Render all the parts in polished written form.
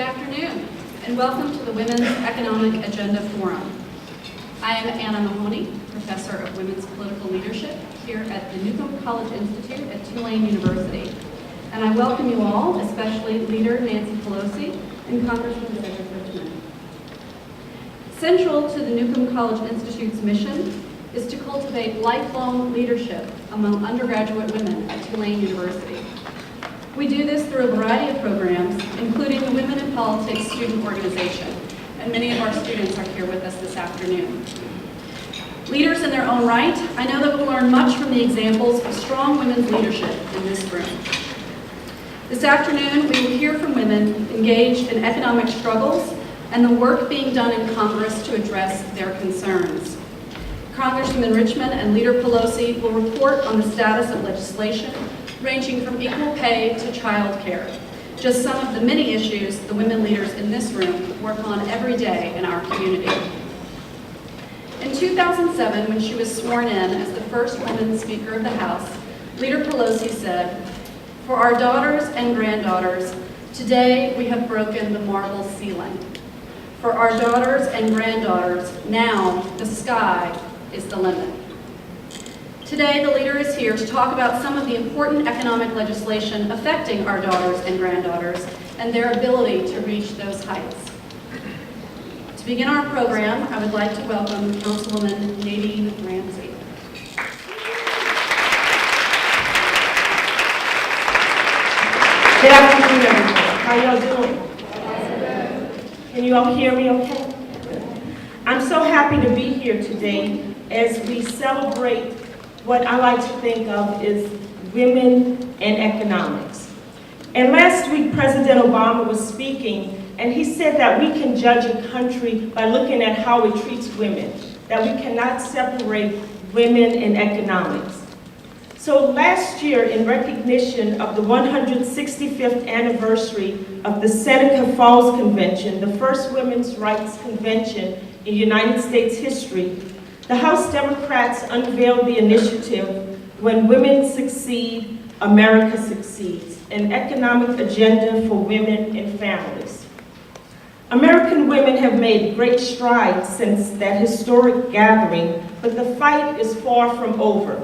afternoon, and welcome to the Women's Economic Agenda Forum. I am Anna Mahoney, Professor of Women's Political Leadership here at the Newcomb College Institute at Tulane University. And I welcome you all, especially Leader Nancy Pelosi and Congressman Cedric Richmond. Central to the Newcomb College Institute's mission is to cultivate lifelong leadership among undergraduate women at Tulane University. We do this through a variety of programs, including the Women in Politics Student Organization, and many of our students are here with us this afternoon. Leaders in their own right, I know that we'll learn much from the examples of strong women's leadership in this room. This afternoon, we will hear from women engaged in economic struggles and the work being done in Congress to address their concerns. Congressman Richmond and Leader Pelosi will report on the status of legislation ranging from equal pay to child care, just some of the many issues the women leaders in this room work on every day in our community. In 2007, when she was sworn in as the first woman Speaker of the House, Leader Pelosi said, "For our daughters and granddaughters, today we have broken the marble ceiling. For our daughters and granddaughters, now the sky is the limit." Today, the leader is here to talk about some of the important economic legislation affecting our daughters and granddaughters and their ability to reach those heights. To begin our program, I would like to welcome Councilwoman Nadine Ramsey. Good afternoon, everyone. How y'all doing? Can you all hear me okay? I'm so happy to be here today as we celebrate what I like to think of as women and economics. And last week, President Obama was speaking, and he said that we can judge a country by looking at how it treats women, that we cannot separate women and economics. So last year, in recognition of the 165th anniversary of the Seneca Falls Convention, the first women's rights convention in United States history, the House Democrats unveiled the initiative, When Women Succeed, America Succeeds, an economic agenda for women and families. American women have made great strides since that historic gathering, but the fight is far from over.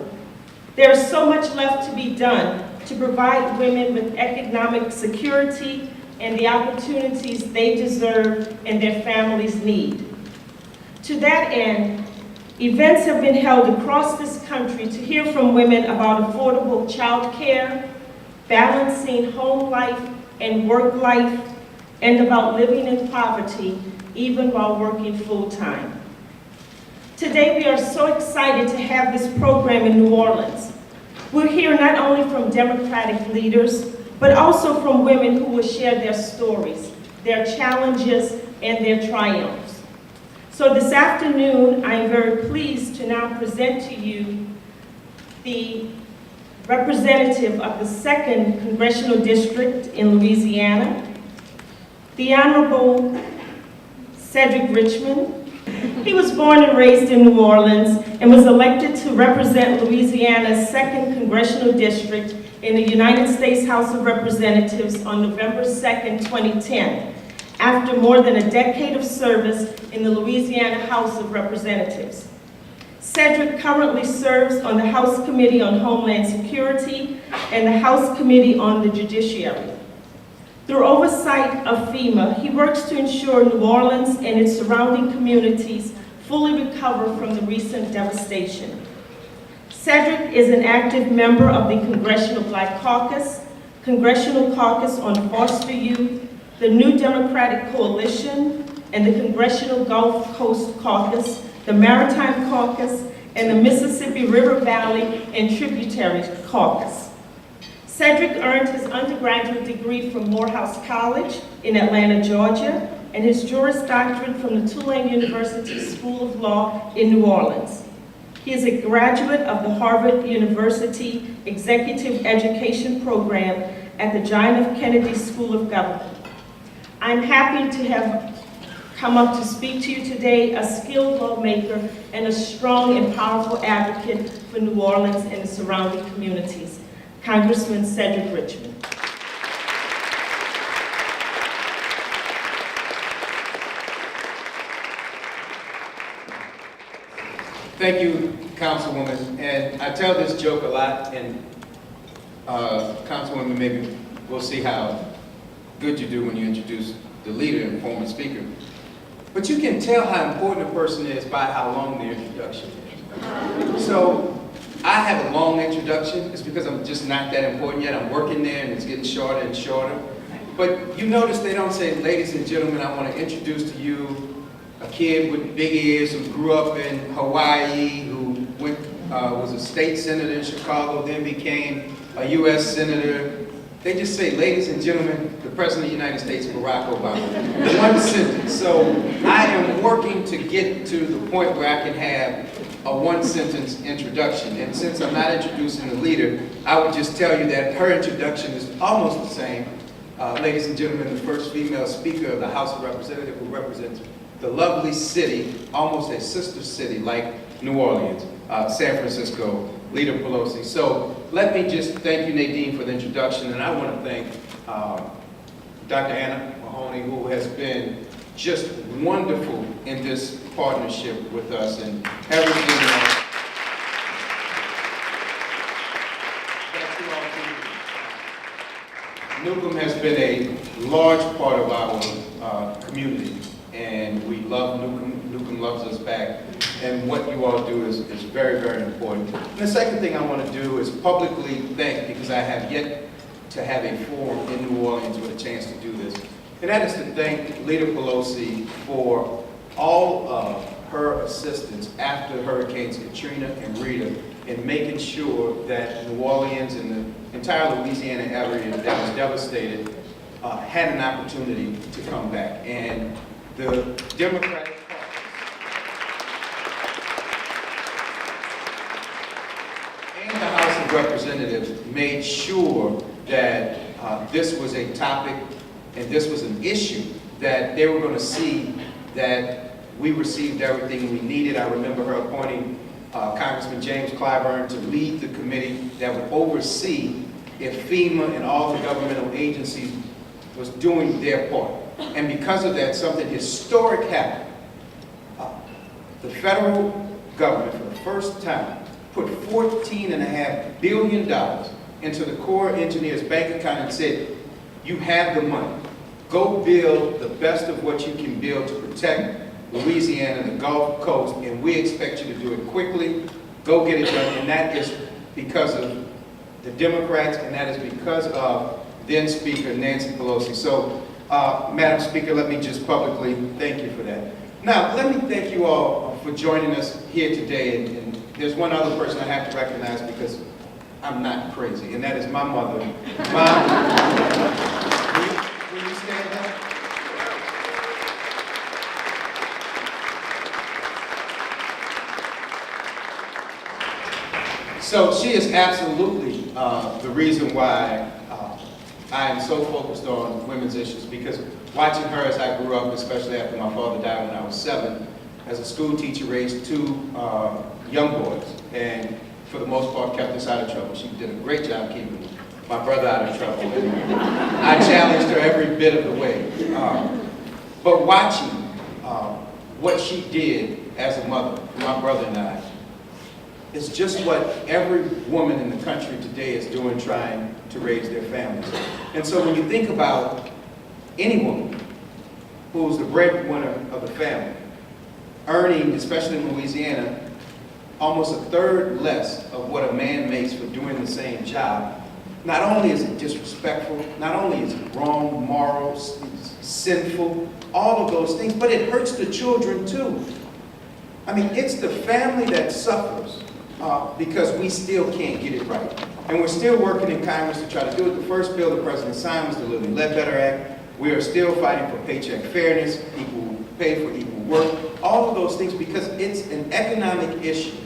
There is so much left to be done to provide women with economic security and the opportunities they deserve and their families need. To that end, events have been held across this country to hear from women about affordable child care, balancing home life and work life, and about living in poverty even while working full-time. Today we are so excited to have this program in New Orleans. We'll hear not only from Democratic leaders, but also from women who will share their stories, their challenges, and their triumphs. So this afternoon, I am very pleased to now present to you the representative of the 2nd Congressional District in Louisiana, the Honorable Cedric Richmond. He was born and raised in New Orleans and was elected to represent Louisiana's 2nd Congressional District in the United States House of Representatives on November 2nd, 2010. After more than a decade of service in the Louisiana House of Representatives. Cedric currently serves on the House Committee on Homeland Security and the House Committee on the Judiciary. Through oversight of FEMA, he works to ensure New Orleans and its surrounding communities fully recover from the recent devastation. Cedric is an active member of the Congressional Black Caucus, Congressional Caucus on Foster Youth, the New Democratic Coalition, and the Congressional Gulf Coast Caucus, the Maritime Caucus, and the Mississippi River Valley and Tributary Caucus. Cedric earned his undergraduate degree from Morehouse College in Atlanta, Georgia, and his Juris Doctorate from the Tulane University School of Law in New Orleans. He is a graduate of the Harvard University Executive Education Program at the John F. Kennedy School of Government. I'm happy to have come up to speak to you today, a skilled lawmaker and a strong and powerful advocate for New Orleans and the surrounding communities, Congressman Cedric Richmond. Thank you, Councilwoman. And I tell this joke a lot, and Councilwoman, maybe we'll see how good you do when you introduce the leader and former speaker. But you can tell how important a person is by how long their introduction is. So I have a long introduction. It's because I'm just not that important yet. I'm working there, and it's getting shorter and shorter. But you notice they don't say, ladies and gentlemen, I want to introduce to you a kid with big ears who grew up in Hawaii, who was a state senator in Chicago, then became a U.S. senator. They just say, ladies and gentlemen, the President of the United States, Barack Obama. One sentence. So I am working to get to the point where I can have a one-sentence introduction. And since I'm not introducing the leader, I would just tell you that her introduction is almost the same. Ladies and gentlemen, the first female speaker of the House of Representatives who represents the lovely city, almost a sister city like New Orleans, San Francisco, Leader Pelosi. So let me just thank you, Nadine, for the introduction, and I want to thank Dr. Anna Mahoney, who has been just wonderful in this partnership with us and everything else. Newcomb has been a large part of our community, and we love Newcomb. Newcomb loves us back, and what you all do is very, very important. And the second thing I want to do is publicly thank, because I have yet to have a forum in New Orleans with a chance to do this, and that is to thank Leader Pelosi for all of her assistance after Hurricanes Katrina and Rita in making sure that New Orleans and the entire Louisiana area that was devastated had an opportunity to come back. And the Democratic Party and the House of Representatives made sure that this was a topic and this was an issue that they were going to see that we received everything we needed. I remember her appointing Congressman James Clyburn to lead the committee that would oversee if FEMA and all the governmental agencies was doing their part. And because of that, something historic happened. The federal government, for the first time, put $14.5 billion into the Corps Engineers bank account and said, you have the money. Go build the best of what you can build to protect Louisiana and the Gulf Coast, and we expect you to do it quickly. Go get it done, and that is because of the Democrats, and that is because of then Speaker Nancy Pelosi. So, Madam Speaker, let me just publicly thank you for that. Now, let me thank you all for joining us here today, and there's one other person I have to recognize because I'm not crazy, and that is my mother. Mom, will you stand up? So she is absolutely the reason why I am so focused on women's issues, because watching her as I grew up, especially after my father died when I was 7, as a school teacher, raised 2 young boys, and for the most part kept us out of trouble. She did a great job keeping my brother out of trouble, and I challenged her every bit of the way. But watching what she did as a mother for my brother and I, it's just what every woman in the country today is doing, trying to raise their families. And so when you think about any woman who's the breadwinner of the family, earning, especially in Louisiana, almost a third less of what a man makes for doing the same job, not only is it disrespectful, not only is it wrong, moral, sinful, all of those things, but it hurts the children too. I mean, it's the family that suffers because we still can't get it right. And we're still working in Congress to try to do it. The first bill the President signed was the Living Ledbetter Act. We are still fighting for paycheck fairness, equal pay for equal work, all of those things, because it's an economic issue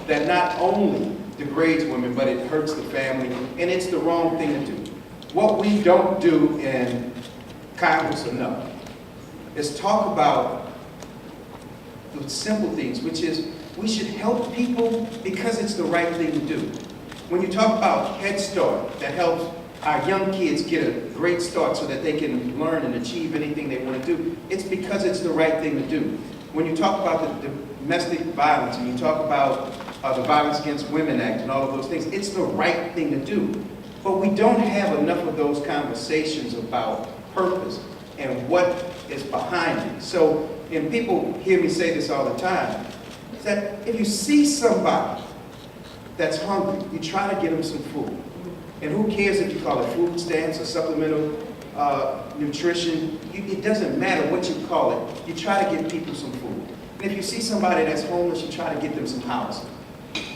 that not only degrades women, but it hurts the family, and it's the wrong thing to do. What we don't do in Congress enough is talk about the simple things, which is we should help people because it's the right thing to do. When you talk about Head Start, that helps our young kids get a great start so that they can learn and achieve anything they want to do, it's because it's the right thing to do. when you talk about the domestic violence and you talk about the Violence Against Women Act and all of those things, it's the right thing to do. But we don't have enough of those conversations about purpose and what is behind it. So, and people hear me say this all the time, is that if you see somebody that's hungry, you try to get them some food. And who cares if you call it food stamps or supplemental nutrition? It doesn't matter what you call it. You try to get people some food. And if you see somebody that's homeless, you try to get them some housing.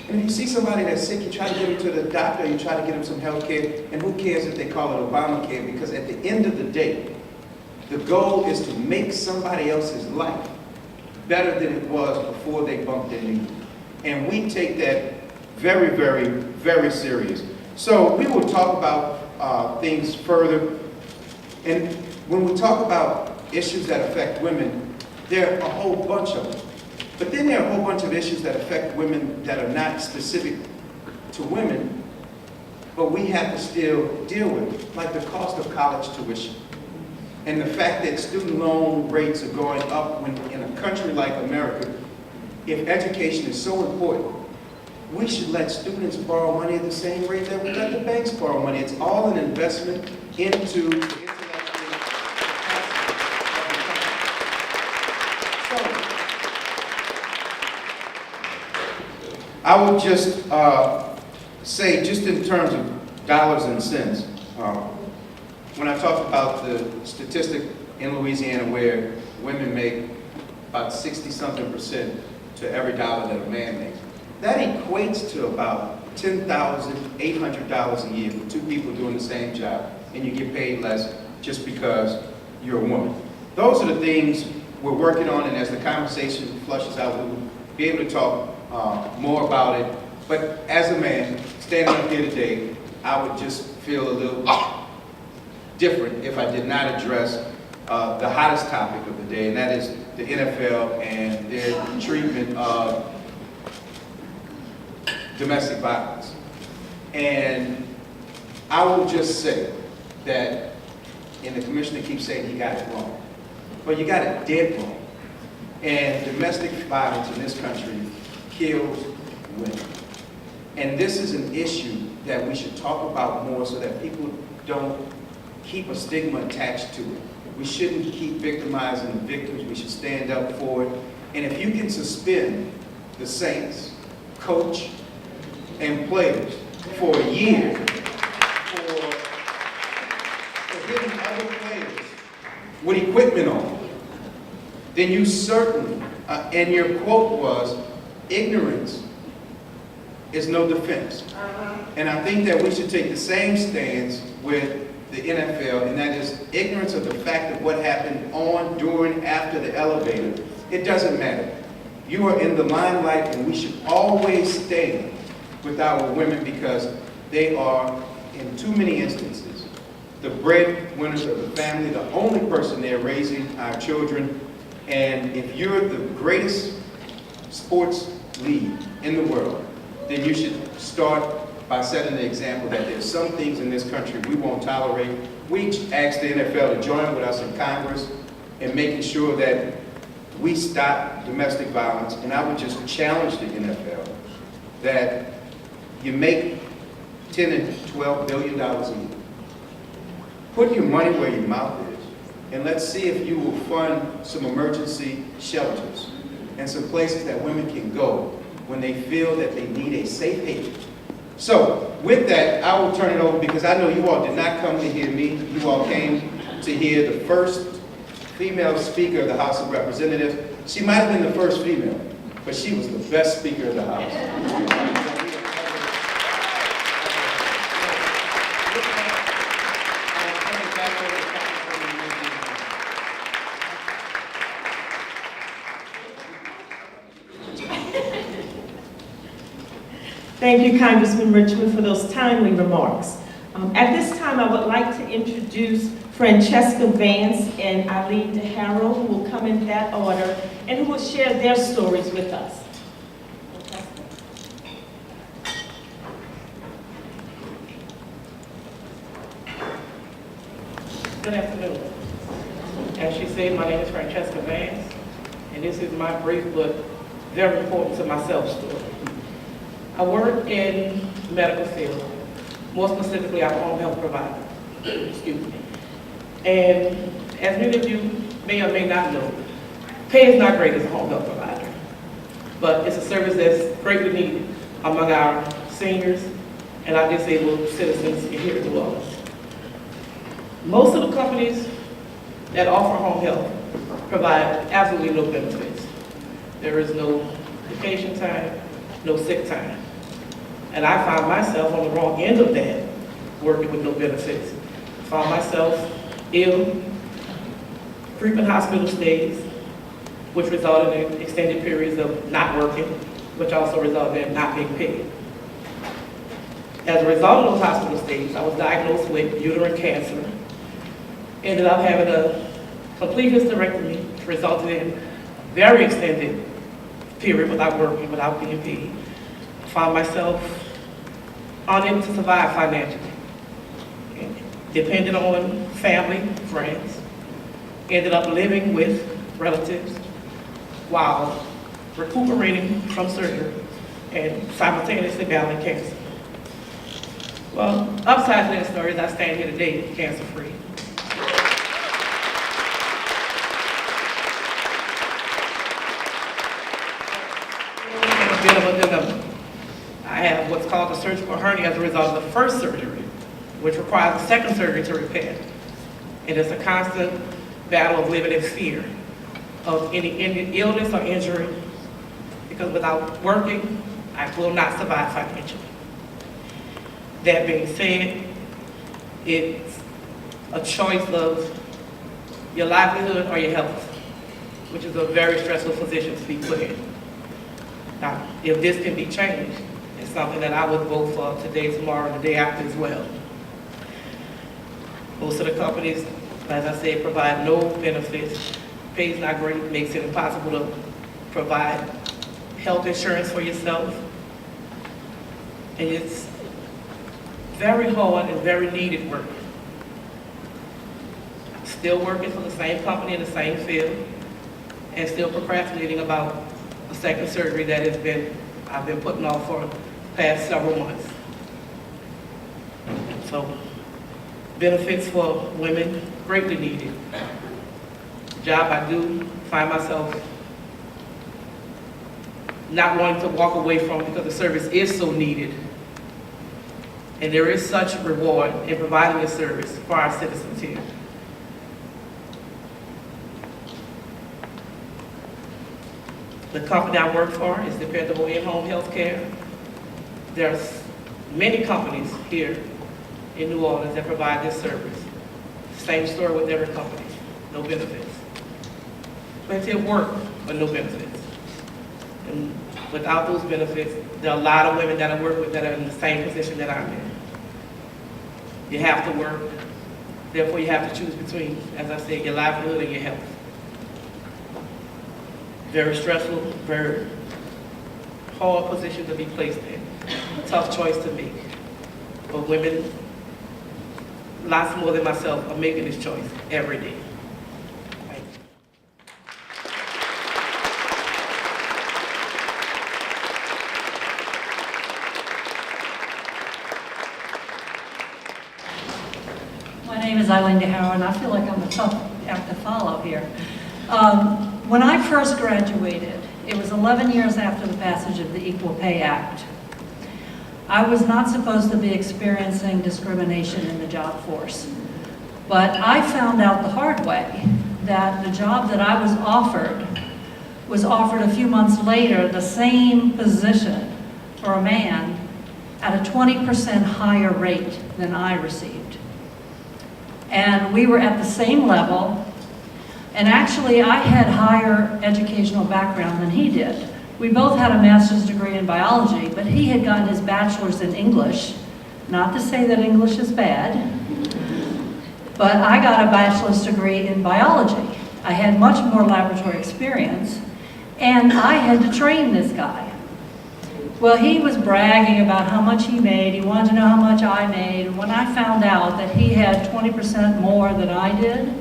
And if you see somebody that's sick, you try to get them to the doctor, you try to get them some health care. And who cares if they call it Obamacare? Because at the end of the day, the goal is to make somebody else's life better than it was before they bumped into you. And we take that very, very, very serious. So we will talk about things further. And when we talk about issues that affect women, there are a whole bunch of them. But then there are a whole bunch of issues that affect women that are not specific to women, but we have to still deal with, like the cost of college tuition. And the fact that student loan rates are going up when in a country like America, if education is so important, we should let students borrow money at the same rate that we let the banks borrow money. It's all an investment into the intellectual capacity of the country. So, I would just say, just in terms of dollars and cents, when I talk about the statistic in Louisiana where women make about 60-something% to every dollar that a man makes, that equates to about $10,800 a year for two people doing the same job, and you get paid less just because you're a woman. Those are the things we're working on, and as the conversation flushes out, we'll be able to talk more about it. But as a man, standing up here today, I would just feel a little different if I did not address the hottest topic of the day, and that is the NFL and their treatment of domestic violence. And I will just say that, and the commissioner keeps saying he got it wrong, but you got it dead wrong. And domestic violence in this country kills women. And this is an issue that we should talk about more so that people don't keep a stigma attached to it. We shouldn't keep victimizing the victims. We should stand up for it. And if you can suspend the Saints, coach, and players for a year for hitting other players with equipment on, then you certainly, and your quote was, ignorance is no defense. And I think that we should take the same stance with the NFL, and that is ignorance of the fact of what happened on, during, after the elevator. It doesn't matter. You are in the limelight, and we should always stand with our women because they are, in too many instances, the breadwinners of the family, the only person there raising our children. And if you're the greatest sports league in the world, then you should start by setting the example that there's some things in this country we won't tolerate. We asked the NFL to join with us in Congress in making sure that we stop domestic violence. And I would just challenge the NFL that you make $10 and $12 billion a year. Put your money where your mouth is, and let's see if you will fund some emergency shelters and some places that women can go when they feel that they need a safe haven. So, with that, I will turn it over because I know you all did not come to hear me. You all came to hear the first female speaker of the House of Representatives. She might have been the first female, but she was the best speaker of the House. Thank you, Congressman Richmond, for those timely remarks. At this time, I would like to introduce Francesca Vance and Eileen DeHarrow, who will come in that order, and who will share their stories with us. Good afternoon. As she said, my name is Francesca Vance. and this is my brief but very important to myself story. I work in the medical field, more specifically I'm a home health provider, excuse me. And as many of you may or may not know, pay is not great as a home health provider, but it's a service that's greatly needed among our seniors and our disabled citizens here in New Orleans. Most of the companies that offer home health provide absolutely no benefits. There is no vacation time, no sick time. And I found myself on the wrong end of that, working with no benefits. Found myself ill, frequent hospital stays, which resulted in extended periods of not working, which also resulted in not being paid. As a result of those hospital stays, I was diagnosed with uterine cancer. Ended up having a complete hysterectomy, which resulted in a very extended period without working, without being paid. Found myself unable to survive financially. Depended on family, friends. Ended up living with relatives while recuperating from surgery and simultaneously battling cancer. Well, upside to that story is I stand here today cancer-free. A bit of a dilemma. I have what's called a surgical hernia as a result of the first surgery, which requires a second surgery to repair. And it's a constant battle of living in fear of any illness or injury, because without working, I will not survive financially. That being said, it's a choice of your livelihood or your health, which is a very stressful position to be put in. Now, if this can be changed, it's something that I would vote for today, tomorrow, and the day after as well. Most of the companies, as I said, provide no benefits. Pay's not great, makes it impossible to provide health insurance for yourself. And it's very hard and very needed work. Still working for the same company in the same field, and still procrastinating about a second surgery that I've been putting off for the past several months. So, benefits for women, greatly needed. The job I do, find myself not wanting to walk away from because the service is so needed. And there is such reward in providing this service for our citizens here. The company I work for is dependable in-home health care. There's many companies here in New Orleans that provide this service. Same story with every company, no benefits. Plenty of work, but no benefits. And without those benefits, there are a lot of women that I work with that are in the same position that I'm in. You have to work, therefore you have to choose between, as I said, your livelihood and your health. Very stressful, very hard position to be placed in. A tough choice to make. But women, lots more than myself, are making this choice every day. Thank you. My name is Eileen DeHower, and I feel like I'm a tough act to follow here. When I first graduated, it was 11 years after the passage of the Equal Pay Act. I was not supposed to be experiencing discrimination in the job force, but I found out the hard way that the job that I was offered a few months later, the same position for a man at a 20% higher rate than I received. And we were at the same level. And actually, I had higher educational background than he did. We both had a master's degree in biology, but he had gotten his bachelor's in English. Not to say that English is bad, but I got a bachelor's degree in biology. I had much more laboratory experience, and I had to train this guy. Well, he was bragging about how much he made. He wanted to know how much I made. And when I found out that he had 20% more than I did,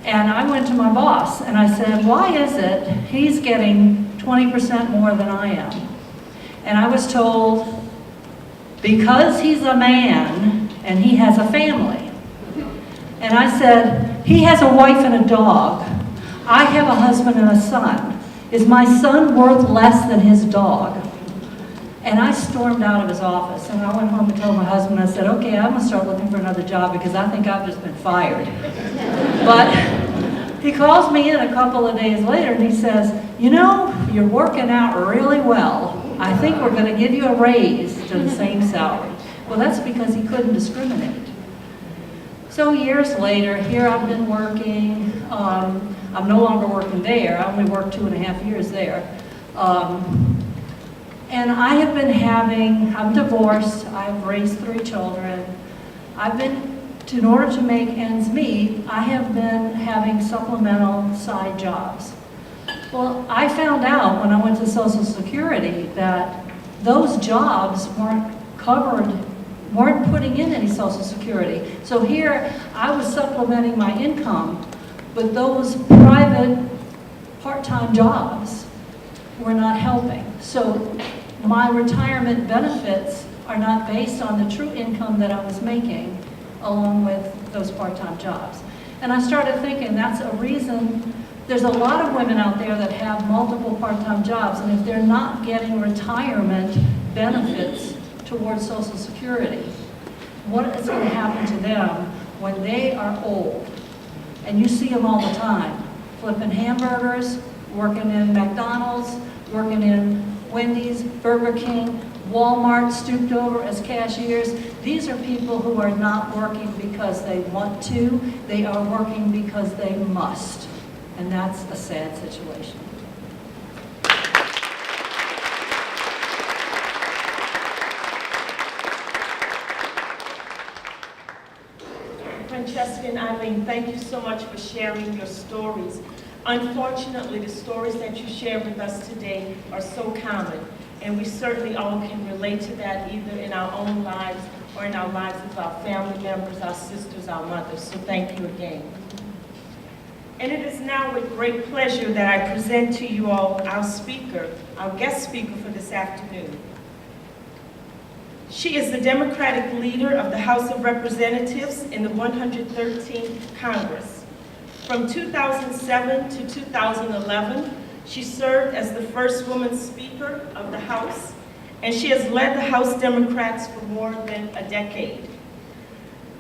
And I went to my boss and I said, why is it he's getting 20% more than I am? And I was told, because he's a man and he has a family. And I said, he has a wife and a dog. I have a husband and a son. Is my son worth less than his dog? And I stormed out of his office, and I went home and told my husband, I said, okay, I'm going to start looking for another job because I think I've just been fired. But he calls me in a couple of days later, and he says, you know, you're working out really well. I think we're going to give you a raise to the same salary. Well, that's because he couldn't discriminate. So years later, here I've been working. I'm no longer working there. I only worked 2.5 years there. And I have been I'm divorced, I've raised 3 children. In order to make ends meet, I have been having supplemental side jobs. Well, I found out when I went to Social Security that those jobs weren't putting in any Social Security. So here, I was supplementing my income, but those private part-time jobs were not helping. So my retirement benefits are not based on the true income that I was making along with those part-time jobs. And I started thinking that's a reason. There's a lot of women out there that have multiple part-time jobs, and if they're not getting retirement benefits towards Social Security, what is going to happen to them when they are old? And you see them all the time, flipping hamburgers, working in McDonald's, working in Wendy's, Burger King, Walmart, stooped over as cashiers. These are people who are not working because they want to, they are working because they must. And that's a sad situation. Francesca and Eileen, thank you so much for sharing your stories. Unfortunately, the stories that you share with us today are so common, and we certainly all can relate to that either in our own lives or in our lives of our family members, our sisters, our mothers. So thank you again. And it is now with great pleasure that I present to you all our speaker, our guest speaker for this afternoon. She is the Democratic leader of the House of Representatives in the 113th Congress. From 2007 to 2011, she served as the first woman Speaker of the House, and she has led the House Democrats for more than a decade.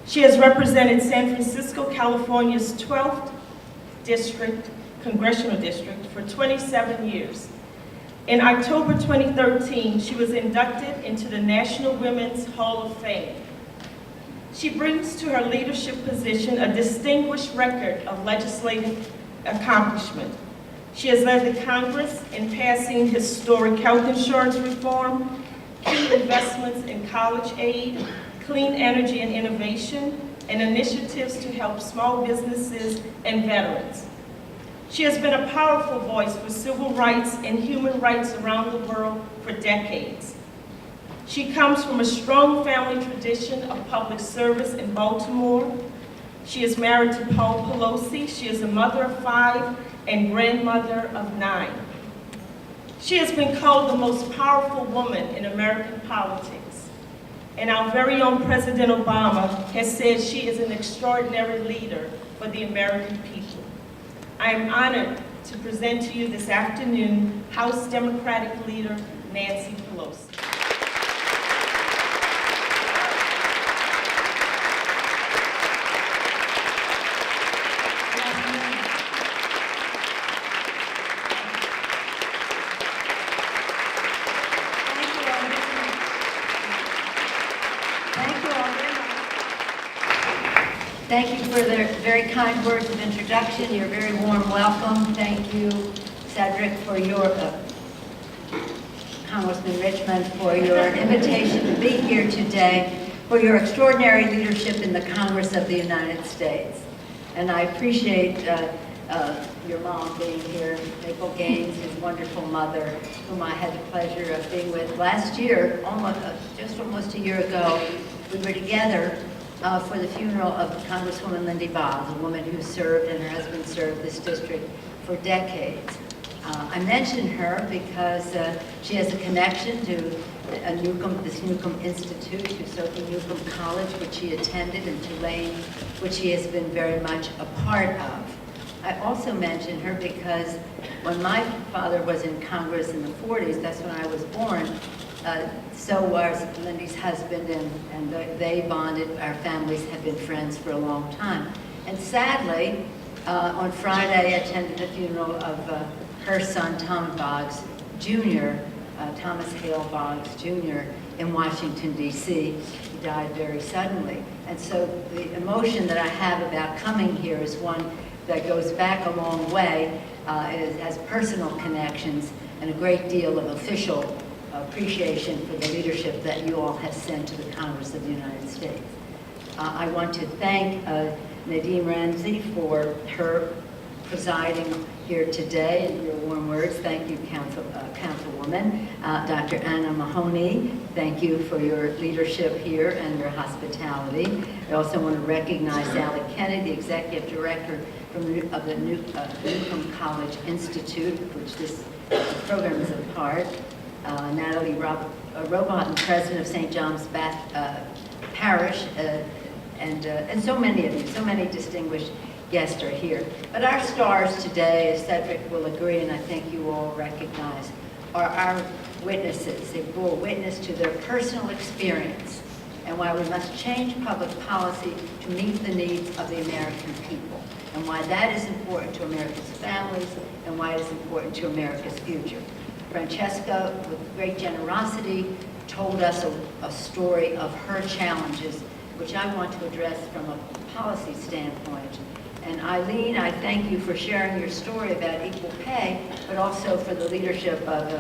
She has represented San Francisco, California's 12th congressional district for 27 years. In October 2013, she was inducted into the National Women's Hall of Fame. She brings to her leadership position a distinguished record of legislative accomplishment. She has led the Congress in passing historic health insurance reform, key investments in college aid, clean energy and innovation, and initiatives to help small businesses and veterans. She has been a powerful voice for civil rights and human rights around the world for decades. She comes from a strong family tradition of public service in Baltimore. She is married to Paul Pelosi. She is a mother of 5 and grandmother of 9. She has been called the most powerful woman in American politics. And our very own President Obama has said she is an extraordinary leader for the American people. I am honored to present to you this afternoon House Democratic Leader Nancy Pelosi. Thank you for the very kind words of introduction, your very warm welcome. Thank you, Cedric, for your, Congressman Richmond, for your invitation to be here today, for your extraordinary leadership in the Congress of the United States. And I appreciate your mom being here, Maple Gaines, his wonderful mother, whom I had the pleasure of being with last year, just almost a year ago. We were together for the funeral of Congresswoman Lindy Boggs, a woman who served and her husband served this district for decades. I mention her because she has a connection to this Newcomb Institute, Usoki Newcomb College, which she attended, in Tulane, which she has been very much a part of. I also mention her because when my father was in Congress in the 40s, that's when I was born, so was Lindy's husband, and they bonded. Our families have been friends for a long time. And sadly, on Friday, I attended the funeral of her son, Tom Boggs Jr., Thomas Hale Boggs Jr., in Washington, D.C. He died very suddenly. And so the emotion that I have about coming here is one that goes back a long way. It has personal connections and a great deal of official appreciation for the leadership that you all have sent to the Congress of the United States. I want to thank Nadine Ramsey for her presiding here today and your warm words. Thank you, Councilwoman. Dr. Anna Mahoney, thank you for your leadership here and your hospitality. I also want to recognize Sally Kennedy, the Executive Director of the Newcomb College Institute, which this program is a part. Natalie Robotham, President of St. John's Parish, and so many of you, so many distinguished guests are here. But our stars today, as Cedric will agree, and I think you all recognize, are our witnesses. They bore witness to their personal experience and why we must change public policy to meet the needs of the American people, and why that is important to America's families, and why it is important to America's future. Francesca, with great generosity, told us a story of her challenges, which I want to address from a policy standpoint. And Eileen, I thank you for sharing your story about equal pay, but also for the leadership of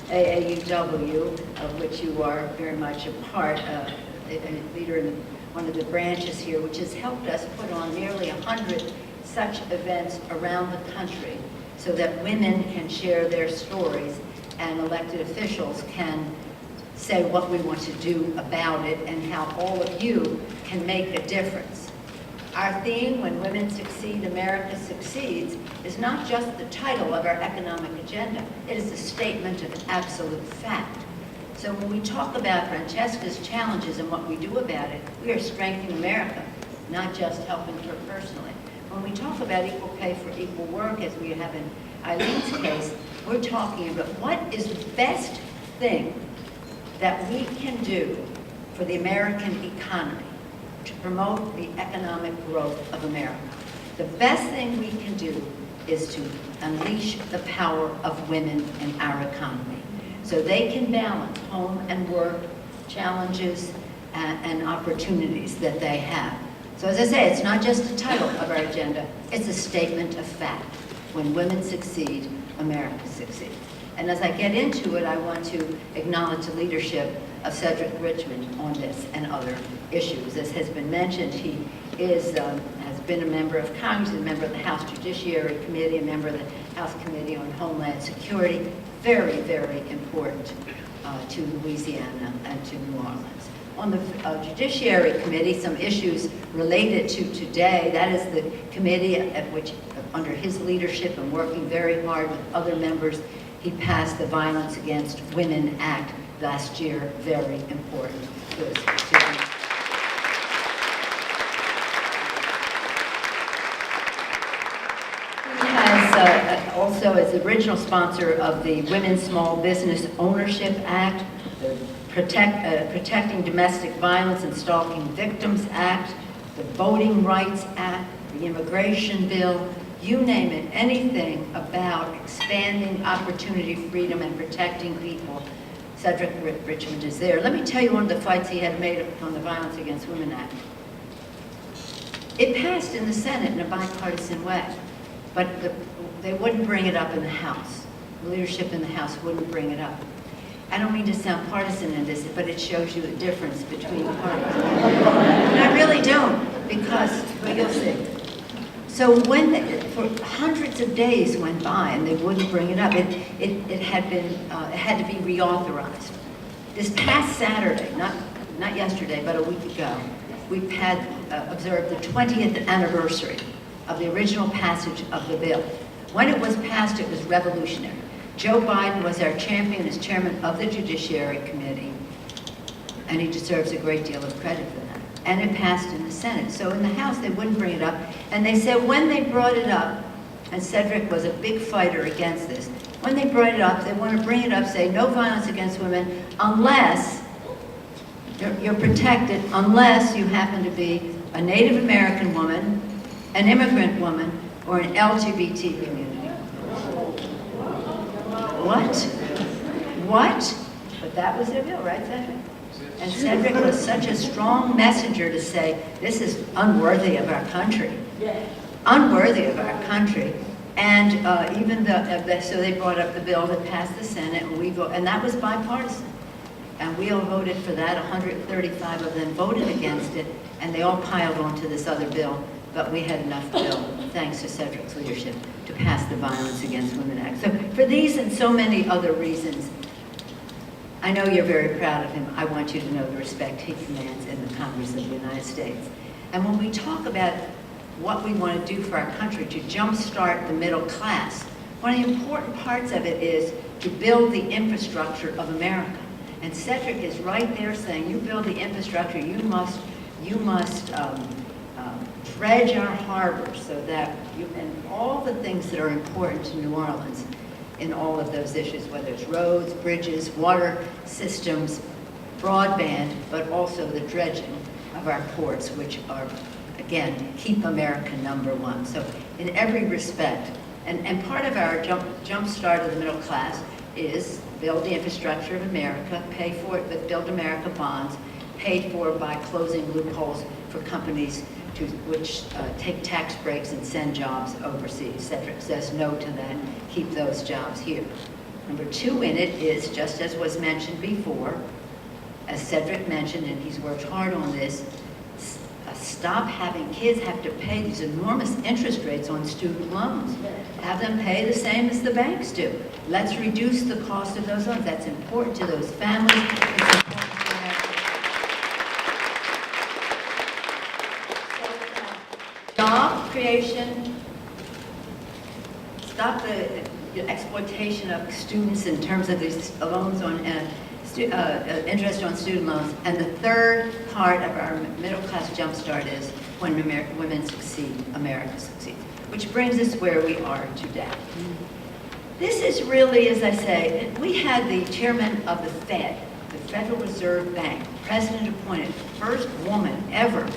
AAUW, of which you are very much a part, a leader in one of the branches here, which has helped us put on nearly 100 such events around the country so that women can share their stories and elected officials can say what we want to do about it and how all of you can make a difference. Our theme, When Women Succeed, America Succeeds, is not just the title of our economic agenda. It is a statement of absolute fact. So when we talk about Francesca's challenges and what we do about it, we are strengthening America, not just helping her personally. When we talk about equal pay for equal work, as we have in Eileen's case, we're talking about what is the best thing that we can do for the American economy to promote the economic growth of America. The best thing we can do is to unleash the power of women in our economy so they can balance home and work challenges and opportunities that they have. So as I say, it's not just a title of our agenda, it's a statement of fact. When women succeed, America succeeds. And as I get into it, I want to acknowledge the leadership of Cedric Richmond on this and other issues. As has been mentioned, he has been a member of Congress, a member of the House Judiciary Committee, a member of the House Committee on Homeland Security. Very, very important to Louisiana and to New Orleans. On the Judiciary Committee, some issues related to today, that is the committee at which, under his leadership and working very hard with other members, he passed the Violence Against Women Act last year. Very important to us. He has also is the original sponsor of the Women's Small Business Ownership Act, the Protecting Domestic Violence and Stalking Victims Act, the Voting Rights Act, the Immigration Bill, you name it, anything about expanding opportunity, freedom, and protecting people. Cedric Richmond is there. Let me tell you one of the fights he had made on the Violence Against Women Act. It passed in the Senate in a bipartisan way, but they wouldn't bring it up in the House. The leadership in the House wouldn't bring it up. I don't mean to sound partisan in this, but it shows you the difference between the parties. And I really don't, because, well, you'll see. So when for hundreds of days went by and they wouldn't bring it up, it had to be reauthorized. This past Saturday, not yesterday, but a week ago, we had observed the 20th anniversary of the original passage of the bill. When it was passed, it was revolutionary. Joe Biden was our champion as chairman of the Judiciary Committee, and he deserves a great deal of credit for that. And it passed in the Senate. So in the House, they wouldn't bring it up. And they said when they brought it up, and Cedric was a big fighter against this, when they brought it up, they want to bring it up, say no violence against women unless you're protected, unless you happen to be a Native American woman, an immigrant woman, or an LGBT community. What? What? But that was their bill, right, Cedric? And Cedric was such a strong messenger to say, this is unworthy of our country. Unworthy of our country. And so they brought up the bill that passed the Senate, and that was bipartisan. And we all voted for that. 135 of them voted against it, and they all piled onto this other bill. But we had enough bill, thanks to Cedric's leadership, to pass the Violence Against Women Act. So for these and so many other reasons, I know you're very proud of him. I want you to know the respect he commands in the Congress of the United States. And when we talk about what we want to do for our country to jumpstart the middle class, one of the important parts of it is to build the infrastructure of America. And Cedric is right there saying, you build the infrastructure, you must dredge our harbors so that and all the things that are important to New Orleans in all of those issues, whether it's roads, bridges, water systems, broadband, but also the dredging of our ports, which are, again, keep America #1. So in every respect, and part of our jump start of the middle class is build the infrastructure of America, pay for it with Build America bonds, paid for by closing loopholes for companies which take tax breaks and send jobs overseas. Cedric says no to that, keep those jobs here. Number 2 in it is, just as was mentioned before, as Cedric mentioned, and he's worked hard on this, stop having kids have to pay these enormous interest rates on student loans. Have them pay the same as the banks do. Let's reduce the cost of those loans. That's important to those families. It's important to job creation, stop the exploitation of students in terms of these loans on interest on student loans. And the third part of our middle class jumpstart is when women succeed, America succeeds. Which brings us where we are today. This is really, as I say, we had the chairman of the Fed, the Federal Reserve Bank, president appointed, first woman ever,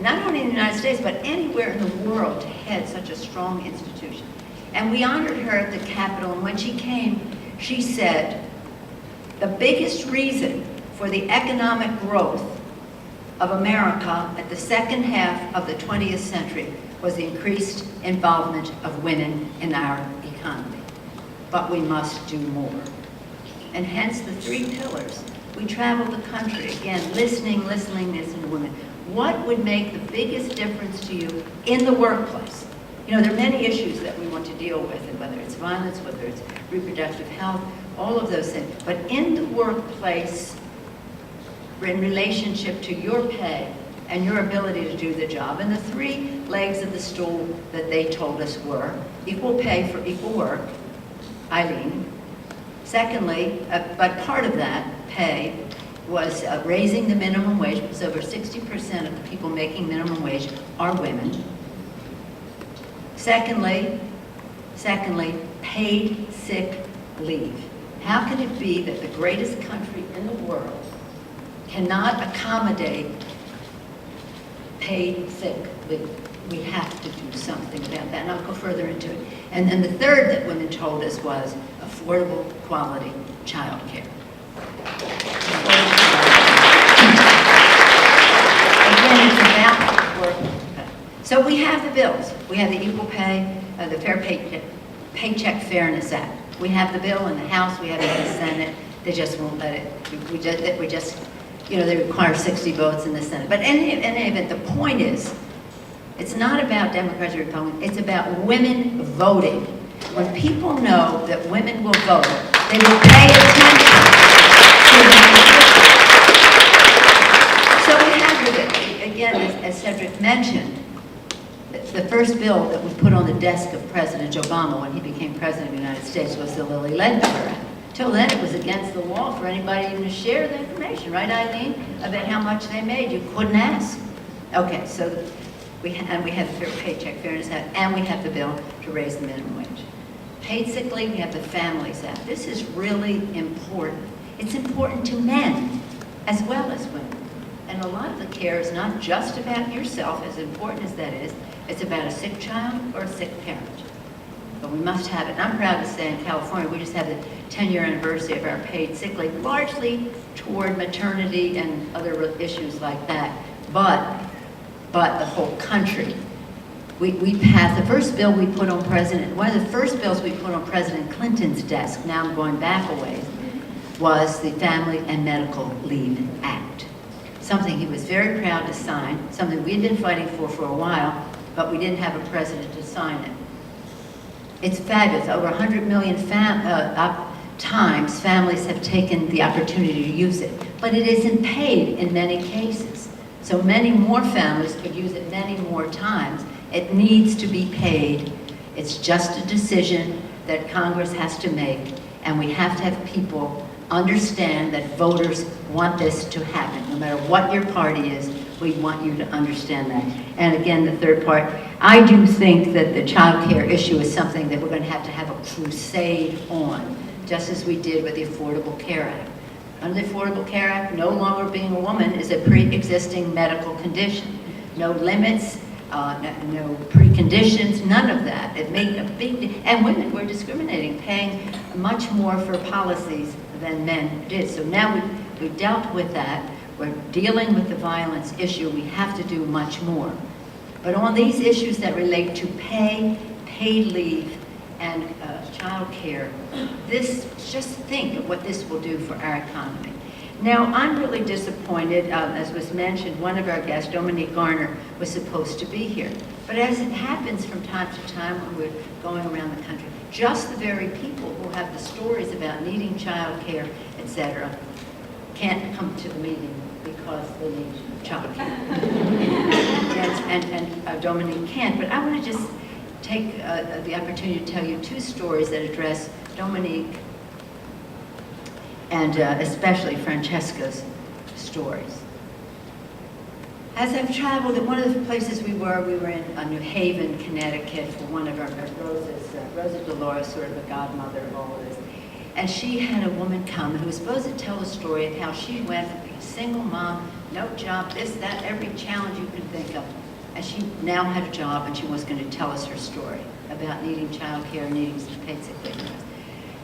not only in the United States, but anywhere in the world to head such a strong institution. And we honored her at the Capitol, and when she came, she said, the biggest reason for the economic growth of America at the second half of the 20th century was the increased involvement of women in our economy. But we must do more. And hence the 3 pillars. We traveled the country, again, listening to women. What would make the biggest difference to you in the workplace? You know, there are many issues that we want to deal with, and whether it's violence, whether it's reproductive health, all of those things. But in the workplace, in relationship to your pay and your ability to do the job, and the 3 legs of the stool that they told us were equal pay for equal work, Eileen. Secondly, but part of that pay was raising the minimum wage, because over 60% of the people making minimum wage are women. Secondly, paid sick leave. How can it be that the greatest country in the world cannot accommodate paid sick leave? We have to do something about that, and I'll go further into it. And then the third that women told us was affordable, quality child care. Again, it's about work. So we have the bills. We have the Equal Pay, the Paycheck Fairness Act. We have the bill in the House. We have it in the Senate. They just won't let it. We just, you know, they require 60 votes in the Senate. But in any event, the point is, it's not about Democrats or Republicans. It's about women voting. When people know that women will vote, they will pay attention to the. So we have with it, again, Cedric mentioned, the first bill that was put on the desk of President Obama when he became President of the United States was the Lilly Ledbetter Act. Till then, it was against the law for anybody even to share the information, right, Eileen, about how much they made. You couldn't ask. Okay, so we have the Paycheck Fairness Act, and we have the bill to raise the minimum wage. Paid sick leave, we have the Families Act. This is really important. It's important to men as well as women. And a lot of the care is not just about yourself, as important as that is. It's about a sick child or a sick parent. But we must have it. And I'm proud to say in California, we just had the 10-year anniversary of our paid sick leave, largely toward maternity and other issues like that. But the whole country. We passed, the first bill we put on one of the first bills we put on President Clinton's desk, now I'm going back a ways, was the Family and Medical Leave Act. Something he was very proud to sign, something we had been fighting for a while, but we didn't have a president to sign it. It's fabulous. Over 100 million times families have taken the opportunity to use it, but it isn't paid in many cases. So many more families could use it many more times. It needs to be paid. It's just a decision that Congress has to make, and we have to have people understand that voters want this to happen. No matter what your party is, we want you to understand that. And again, the third part, I do think that the child care issue is something that we're going to have a crusade on, just as we did with the Affordable Care Act. Under the Affordable Care Act, no longer being a woman is a pre-existing medical condition. No limits, no preconditions, none of that. It made a big, and women were discriminating, paying much more for policies than men did. So now we dealt with that. We're dealing with the violence issue. We have to do much more. But on these issues that relate to paid leave, and child care, just think of what this will do for our economy. Now, I'm really disappointed, as was mentioned, one of our guests, Dominique Garner, was supposed to be here. But as it happens from time to time when we're going around the country, just the very people who have the stories about needing child care, etc., can't come to the meeting because they need child care. and Dominique can't, but I want to just take the opportunity to tell you two stories that address Dominique and especially Francesca's stories. As I've traveled, one of the places we were in New Haven, Connecticut for one of our Rosa Dolores, sort of the godmother of all of this. And she had a woman come who was supposed to tell a story of how she went from being a single mom, no job, this, that, every challenge you could think of. And she now had a job, and she was going to tell us her story about needing child care, needing some paid sick leave.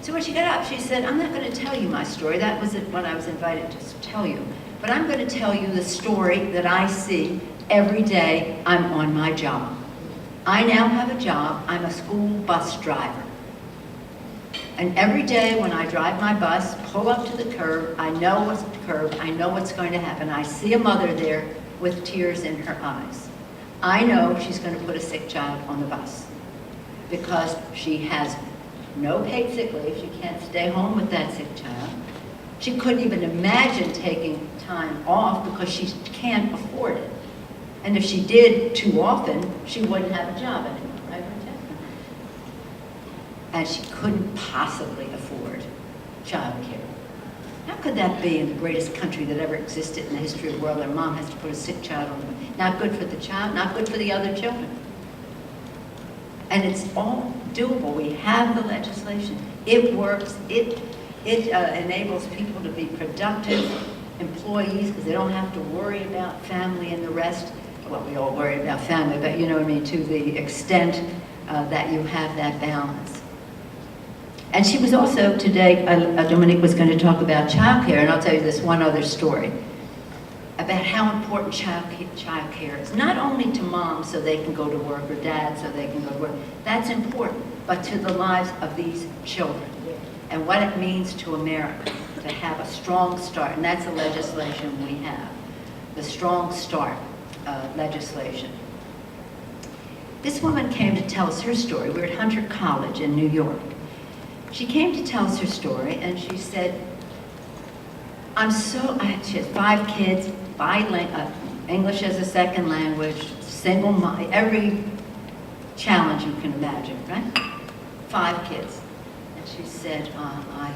So when she got up, she said, I'm not going to tell you my story. That was what I was invited to tell you. But I'm going to tell you the story that I see every day I'm on my job. I now have a job. I'm a school bus driver. And every day when I drive my bus, pull up to the curb, I know what's going to happen. I see a mother there with tears in her eyes. I know she's going to put a sick child on the bus because she has no paid sick leave. She can't stay home with that sick child. She couldn't even imagine taking time off because she can't afford it. And if she did too often, she wouldn't have a job anymore, right, Francesca? And she couldn't possibly afford child care. How could that be in the greatest country that ever existed in the history of the world? Their mom has to put a sick child on them. Not good for the child, not good for the other children. And it's all doable. We have the legislation. It works. It enables people to be productive employees because they don't have to worry about family and the rest. Well, we all worry about family, but you know what I mean, to the extent that you have that balance. And she was also, today, Dominique was going to talk about childcare, and I'll tell you this one other story about how important childcare is. Not only to moms so they can go to work, or dads so they can go to work. That's important, but to the lives of these children and what it means to America to have a strong start. And that's the legislation we have, the Strong Start legislation. This woman came to tell us her story. We were at Hunter College in New York. She came to tell us her story, and she said, she has 5 kids, English as a second language, single mom, every challenge you can imagine, right? 5 kids. And she said, I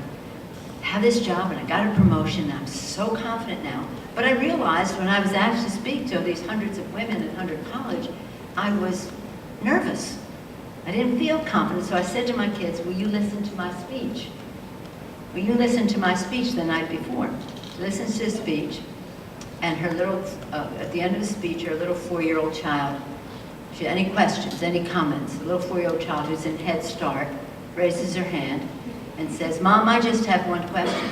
have this job and I got a promotion and I'm so confident now. But I realized when I was asked to speak to these hundreds of women at Hunter College, I was nervous. I didn't feel confident, so I said to my kids, will you listen to my speech? Will you listen to my speech the night before? She listens to the speech, and her little, at the end of the speech, her little 4-year-old child, she had any questions, any comments, the little 4-year-old child who's in Head Start raises her hand and says, Mom, I just have one question.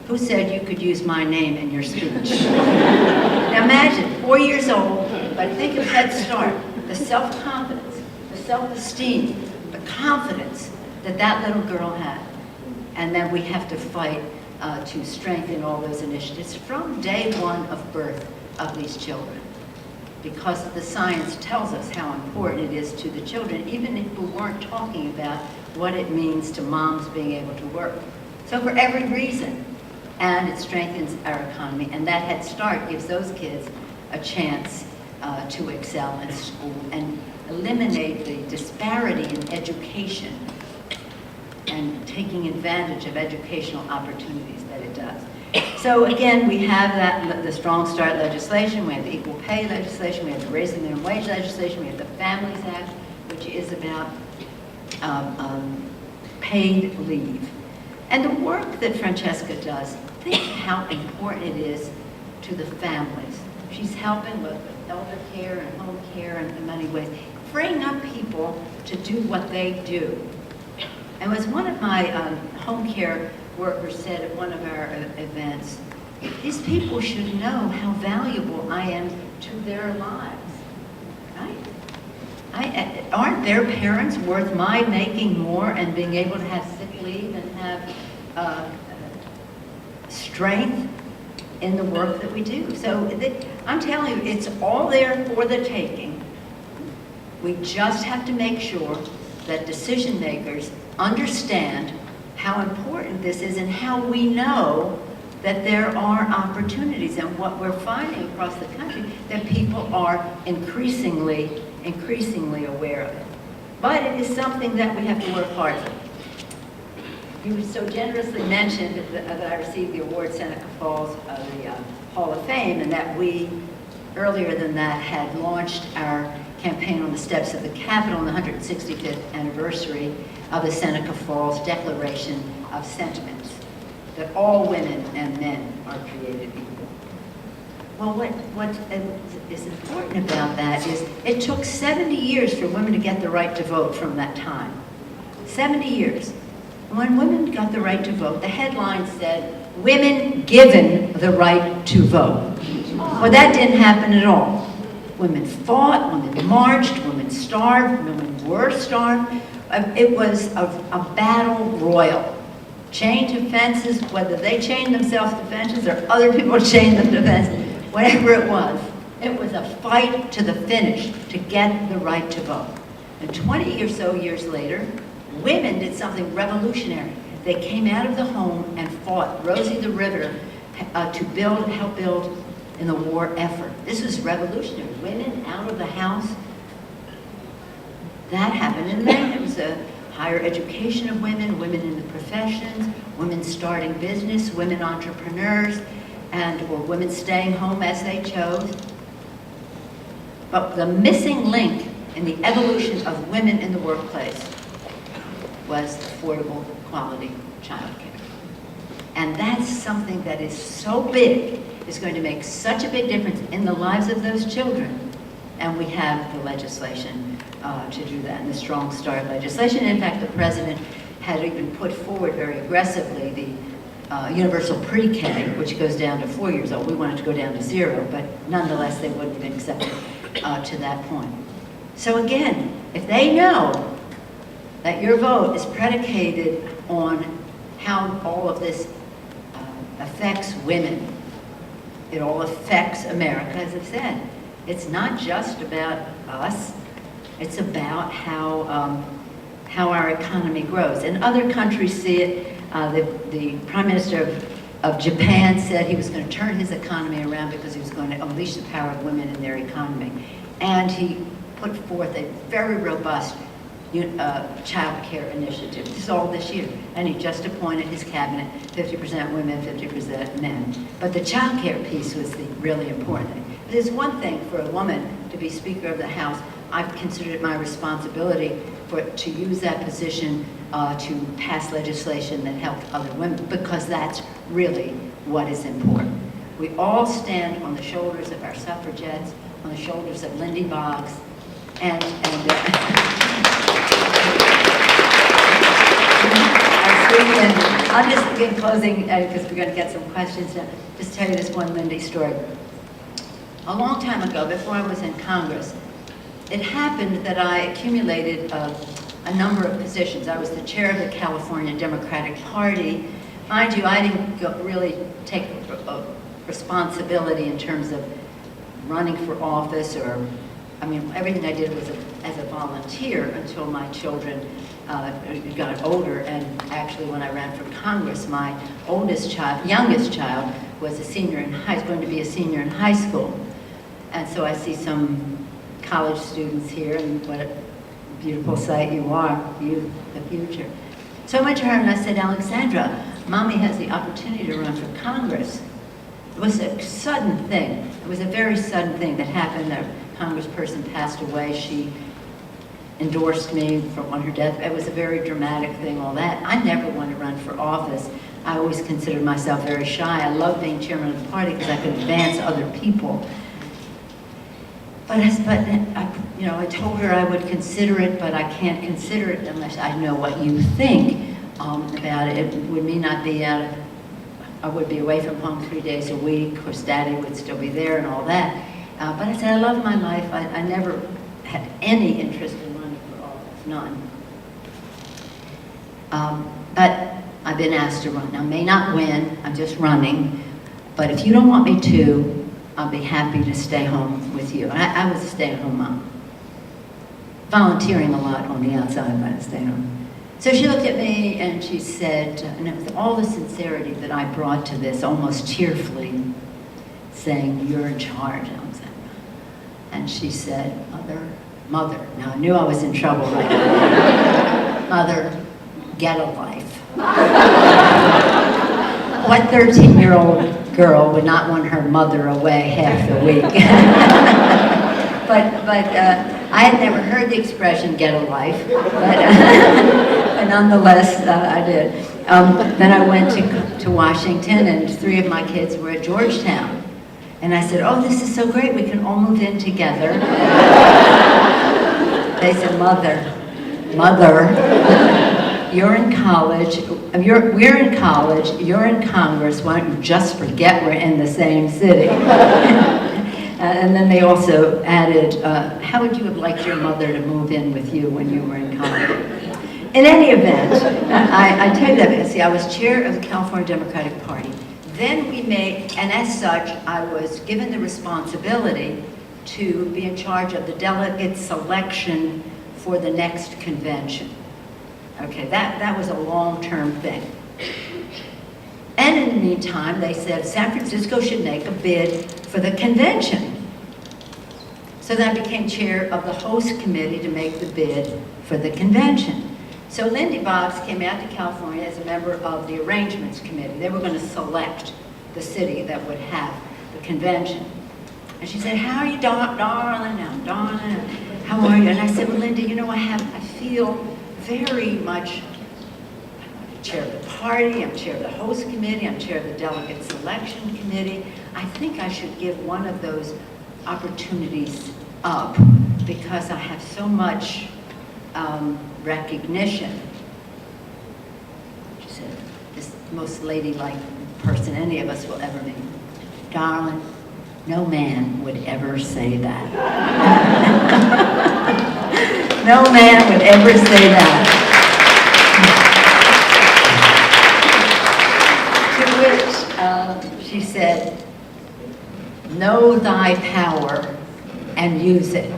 Who said you could use my name in your speech? Now imagine, 4 years old, but think of Head Start, the self-confidence, the self-esteem, the confidence that that little girl had. And then we have to fight to strengthen all those initiatives from day one of birth of these children. Because the science tells us how important it is to the children, even if we weren't talking about what it means to moms being able to work. So for every reason, and it strengthens our economy, and that Head Start gives those kids a chance to excel in school and eliminate the disparity in education and taking advantage of educational opportunities that it does. So again, we have the Strong Start legislation, we have the equal pay legislation, we have the raising minimum wage legislation, we have the Families Act, which is about paid leave. And the work that Francesca does, think how important it is to the families. She's helping with elder care and home care in many ways, freeing up people to do what they do. And as one of my home care workers said at one of our events, these people should know how valuable I am to their lives, right? Aren't their parents worth my making more and being able to have sick leave and have strength in the work that we do? So I'm telling you, it's all there for the taking. We just have to make sure that decision makers understand how important this is and how we know that there are opportunities, and what we're finding across the country, that people are increasingly aware of it. But it is something that we have to work hard for. You so generously mentioned that I received the award Seneca Falls of the Hall of Fame, and that we, earlier than that, had launched our campaign on the steps of the Capitol on the 165th anniversary of the Seneca Falls Declaration of Sentiments, that all women and men are created equal. Well, what is important about that is it took 70 years for women to get the right to vote from that time. 70 years. When women got the right to vote, the headline said, "Women given the right to vote." Well, that didn't happen at all. Women fought, women marched, women starved, women were starved. It was a battle royal. Chained to fences, whether they chained themselves to fences or other people chained them to fences, whatever it was a fight to the finish to get the right to vote. And 20 or so years later, women did something revolutionary. They came out of the home and fought Rosie the Riveter to help build in the war effort. This was revolutionary. Women out of the house. That happened. And then it was a higher education of women, women in the professions, women starting business, women entrepreneurs, or women staying home as they chose. But the missing link in the evolution of women in the workplace was affordable, quality childcare. And that's something that is so big, is going to make such a big difference in the lives of those children. And we have the legislation to do that, and the Strong Start legislation. In fact, the president had even put forward very aggressively the universal pre-K, which goes down to 4 years old. We wanted to go down to 0, but nonetheless, they wouldn't have accepted to that point. So again, if they know that your vote is predicated on how all of this affects women, it all affects America, as I've said. It's not just about us. It's about how our economy grows. And other countries see it. The Prime Minister of Japan said he was going to turn his economy around because he was going to unleash the power of women in their economy. And he put forth a very robust child care initiative. This is all this year. And he just appointed his cabinet, 50% women, 50% men. But the child care piece was the really important thing. It is one thing for a woman to be Speaker of the House. I've considered it my responsibility to use that position to pass legislation that helped other women, because that's really what is important. We all stand on the shoulders of our suffragettes, on the shoulders of Lindy Boggs, and I'll just begin closing, because we're going to get some questions now, just tell you this one Lindy story. A long time ago, before I was in Congress, it happened that I accumulated a number of positions. I was the chair of the California Democratic Party. Mind you, I didn't really take responsibility in terms of running for office, or, I mean, everything I did was as a volunteer until my children got older. And actually, when I ran for Congress, my youngest child, was going to be a senior in high school. And so I see some college students here, and what a beautiful sight you are, you, the future. So I went to her and I said, Alexandra, Mommy has the opportunity to run for Congress. It was a sudden thing. It was a very sudden thing that happened. A congressperson passed away. She endorsed me on her death. It was a very dramatic thing, all that. I never wanted to run for office. I always considered myself very shy. I loved being chairman of the party because I could advance other people. But I told her I would consider it, but I can't consider it unless I know what you think about it. It would mean I would be away from home 3 days a week. Of course, Daddy would still be there and all that. But I said, I love my life. I never had any interest in running for office, none. But I've been asked to run. I may not win, I'm just running. But if you don't want me to, I'll be happy to stay home with you. I was a stay-at-home mom. Volunteering a lot on the outside, but I stayed home. So she looked at me and she said, and it was all the sincerity that I brought to this, almost tearfully, saying, you're in charge, Alexandra. And she said, Mother. Now I knew I was in trouble right now. Mother, get a life. What 13-year-old girl would not want her mother away half the week? but I had never heard the expression "get a life," but nonetheless, I did. Then I went to Washington, and 3 of my kids were at Georgetown, and I said, "Oh, this is so great! We can all move in together." They said, "Mother." You're in college, we're in college, you're in Congress, why don't you just forget we're in the same city? And then they also added, how would you have liked your mother to move in with you when you were in college? In any event, I tell you that because, see, I was chair of the California Democratic Party. Then we and as such, I was given the responsibility to be in charge of the delegate selection for the next convention. Okay, that was a long-term thing. And in the meantime, they said San Francisco should make a bid for the convention. So then I became chair of the host committee to make the bid for the convention. So Lindy Boggs came out to California as a member of the arrangements committee. They were going to select the city that would have the convention. And she said, how are you, darling? How are you? And I said, well, Lindy, you know, I feel very much, I'm chair of the party, I'm chair of the host committee, I'm chair of the delegate selection committee. I think I should give one of those opportunities up because I have so much recognition. She said, this most ladylike person any of us will ever meet. Darling, no man would ever say that. No man would ever say that. To which she said, know thy power and use it.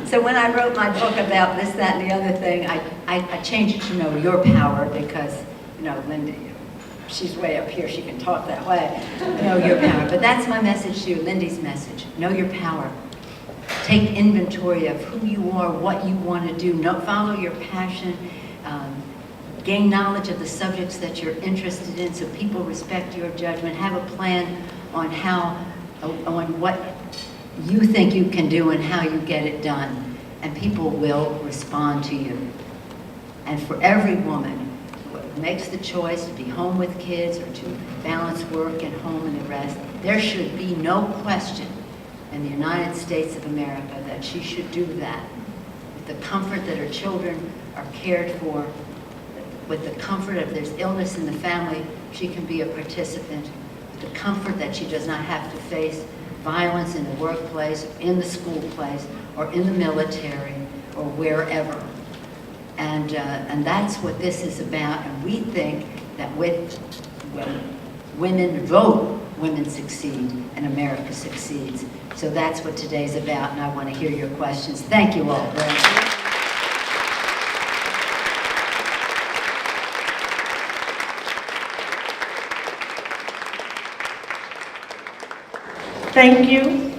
So when I wrote my book about this, that, and the other thing, I changed it to know your power because, you know, Linda, she's way up here, she can talk that way. Know your power. But that's my message to you, Lindy's message. Know your power. Take inventory of who you are, what you want to do. Follow your passion. Gain knowledge of the subjects that you're interested in so people respect your judgment. Have a plan on what you think you can do and how you get it done. And people will respond to you. And for every woman who makes the choice to be home with kids or to balance work and home and the rest, there should be no question in the United States of America that she should do that with the comfort that her children are cared for, with the comfort if there's illness in the family, she can be a participant, with the comfort that she does not have to face violence in the workplace, in the school place, or in the military, or wherever. And that's what this is about, and we think that when women vote, women succeed, and America succeeds. So that's what today's about, and I want to hear your questions. Thank you all very much. Thank you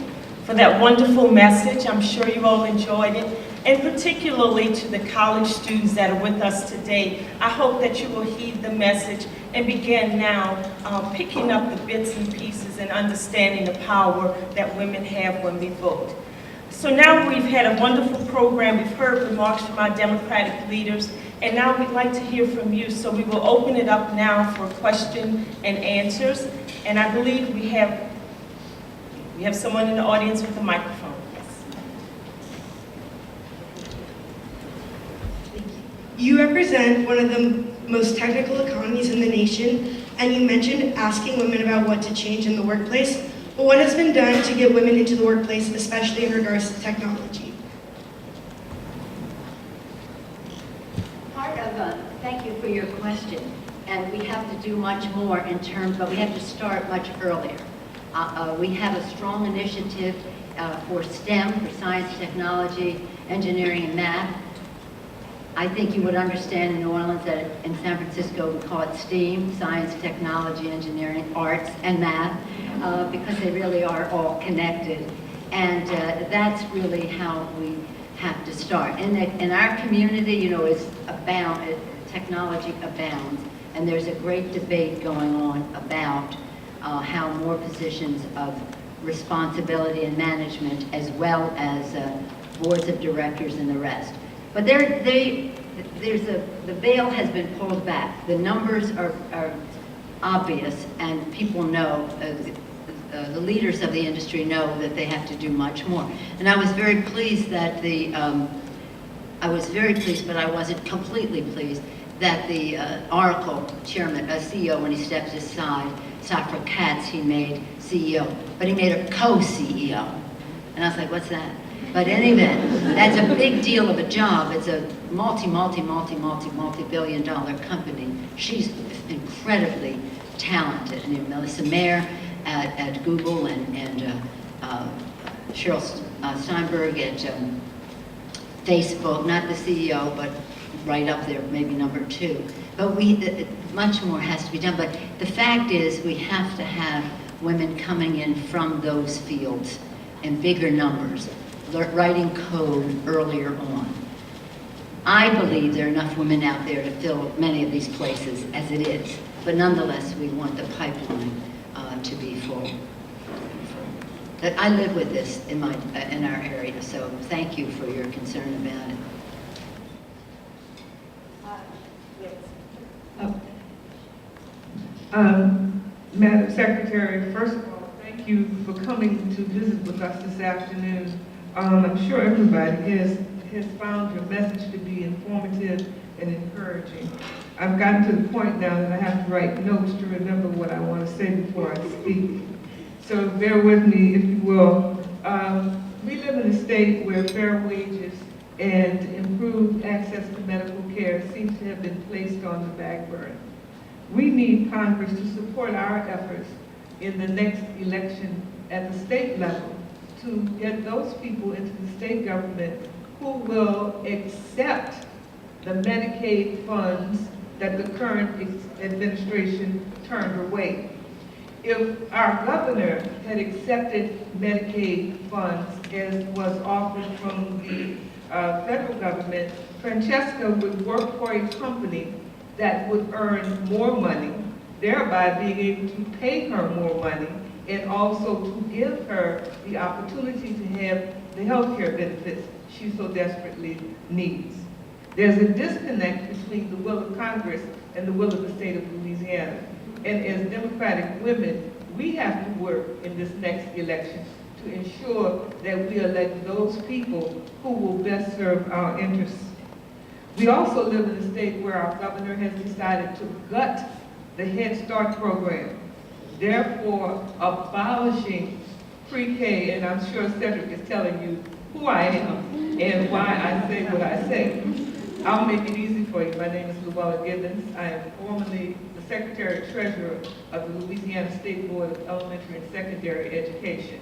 for that wonderful message. I'm sure you all enjoyed it. And particularly to the college students that are with us today, I hope that you will heed the message and begin now picking up the bits and pieces and understanding the power that women have when we vote. So now we've had a wonderful program. We've heard remarks from our Democratic leaders, and now we'd like to hear from you. So we will open it up now for question and answers. And I believe we have someone in the audience with a microphone. Yes. You represent one of the most technical economies in the nation, and you mentioned asking women about what to change in the workplace. But what has been done to get women into the workplace, especially in regards to technology? Thank you for your question. And we have to do much more in terms, but we have to start much earlier. We have a strong initiative for STEM, for science, technology, engineering, and math. I think you would understand in New Orleans that in San Francisco we call it STEAM, science, technology, engineering, arts, and math, because they really are all connected. And that's really how we have to start. In our community, you know, technology abounds, and there's a great debate going on about how more positions of responsibility and management, as well as boards of directors and the rest. But the veil has been pulled back. The numbers are obvious, and people know, the leaders of the industry know that they have to do much more. And I was very pleased that but I wasn't completely pleased that the Oracle chairman, CEO, when he stepped aside, Safra Katz, he made CEO, but he made a co-CEO. And I was like, what's that? But in any event, that's a big deal of a job. It's a multi-billion dollar company. She's incredibly talented. And Melissa Mayer at Google and Sheryl Steinberg at Facebook, not the CEO, but right up there, maybe number 2. But much more has to be done. But the fact is, we have to have women coming in from those fields in bigger numbers, writing code earlier on. I believe there are enough women out there to fill many of these places as it is. But nonetheless, we want the pipeline to be full. I live with this in our area, so thank you for your concern about it. Madam Secretary, first of all, thank you for coming to visit with us this afternoon. I'm sure everybody has found your message to be informative and encouraging. I've gotten to the point now that I have to write notes to remember what I want to say before I speak. So bear with me, if you will. We live in a state where fair wages and improved access to medical care seems to have been placed on the back burner. We need Congress to support our efforts in the next election at the state level to get those people into the state government who will accept the Medicaid funds that the current administration turned away. If our governor had accepted Medicaid funds as was offered from the federal government, Francesca would work for a company that would earn more money, thereby being able to pay her more money and also to give her the opportunity to have the health care benefits she so desperately needs. There's a disconnect between the will of Congress and the will of the state of Louisiana. And as Democratic women, we have to work in this next election to ensure that we elect those people who will best serve our interests. We also live in a state where our governor has decided to gut the Head Start program, therefore abolishing pre-K, and I'm sure Cedric is telling you who I am and why I say what I say. I'll make it easy for you. My name is Luella Gibbons. I am formerly the Secretary Treasurer of the Louisiana State Board of Elementary and Secondary Education.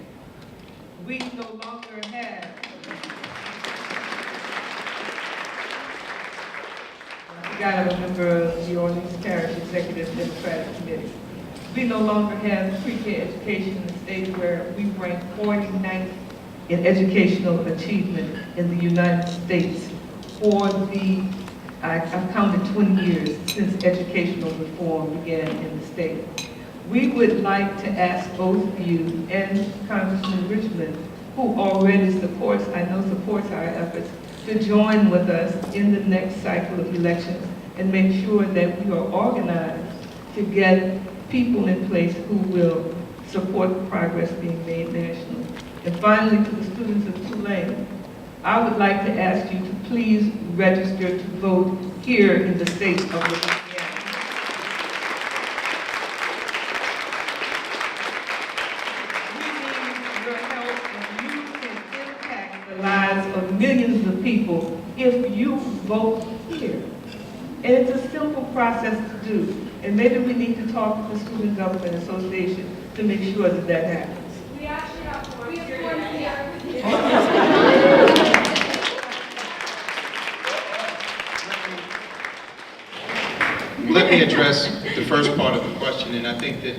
We no longer have I forgot I'm a member of the Orleans Parish Executive Democratic Committee. We no longer have pre-K education in the state where we rank 49th in educational achievement in the United States for the, I've counted 20 years since educational reform began in the state. We would like to ask both of you and Congressman Richmond, who already supports our efforts, to join with us in the next cycle of elections and make sure that we are organized to get people in place who will support the progress being made nationally. And finally, to the students of Tulane, I would like to ask you to please register to vote here in the state of Louisiana. We need your help, and you can impact the lives of millions of people if you vote here. And it's a simple process to do. And maybe we need to talk to the Student Government Association to make sure that that happens. We actually have one here. Let me address the first part of the question, and I think that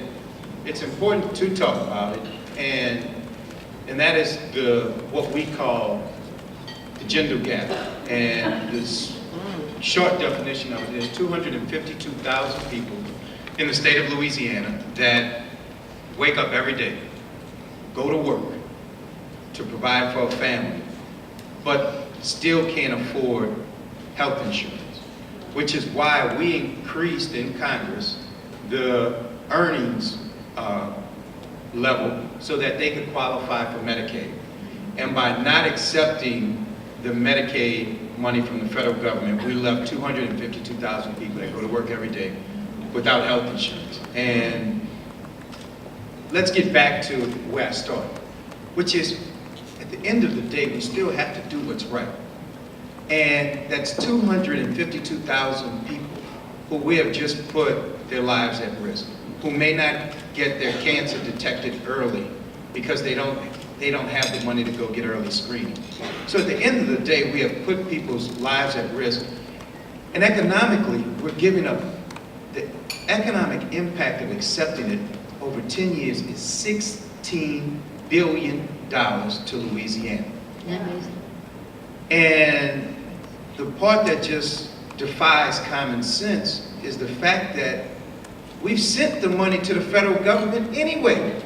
it's important to talk about it, and that is what we call the gender gap. And this short definition of it is 252,000 people in the state of Louisiana that wake up every day, go to work to provide for a family, but still can't afford health insurance, which is why we increased in Congress the earnings level so that they could qualify for Medicaid. And by not accepting the Medicaid money from the federal government, we left 252,000 people that go to work every day without health insurance. And let's get back to where I started, which is at the end of the day, we still have to do what's right. And that's 252,000 people who we have just put their lives at risk, who may not get their cancer detected early because they don't have the money to go get early screening. So at the end of the day, we have put people's lives at risk. And economically, we're giving up. The economic impact of accepting it over 10 years is $16 billion to Louisiana. And the part that just defies common sense is the fact that we've sent the money to the federal government anyway.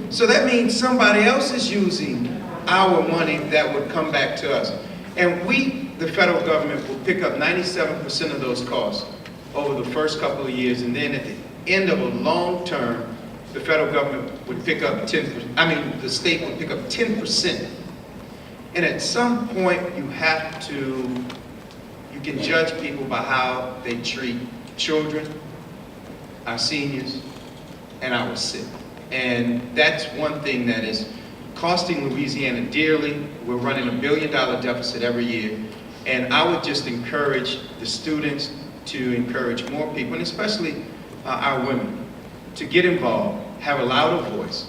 So that means somebody else is using our money that would come back to us. And we, the federal government, will pick up 97% of those costs over the first couple of years, and then at the end of a long term, the federal government would pick up 10%, the state would pick up 10%. And at some point, you can judge people by how they treat children, our seniors, and our sick. And that's one thing that is costing Louisiana dearly. We're running $1 billion deficit every year. And I would just encourage the students to encourage more people, and especially our women, to get involved, have a louder voice.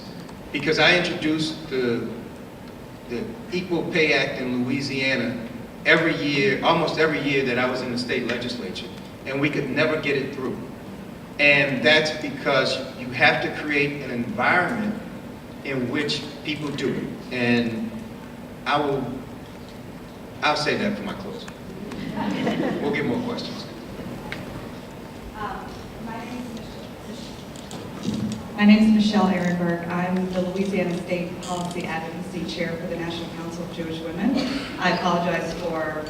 Because I introduced the Equal Pay Act in Louisiana every year, almost every year that I was in the state legislature. and we could never get it through. And that's because you have to create an environment in which people do it. And I'll say that for my closing. We'll get more questions. My name is Michelle Ehrenberg. I'm the Louisiana State Policy Advocacy Chair for the National Council of Jewish Women. I apologize for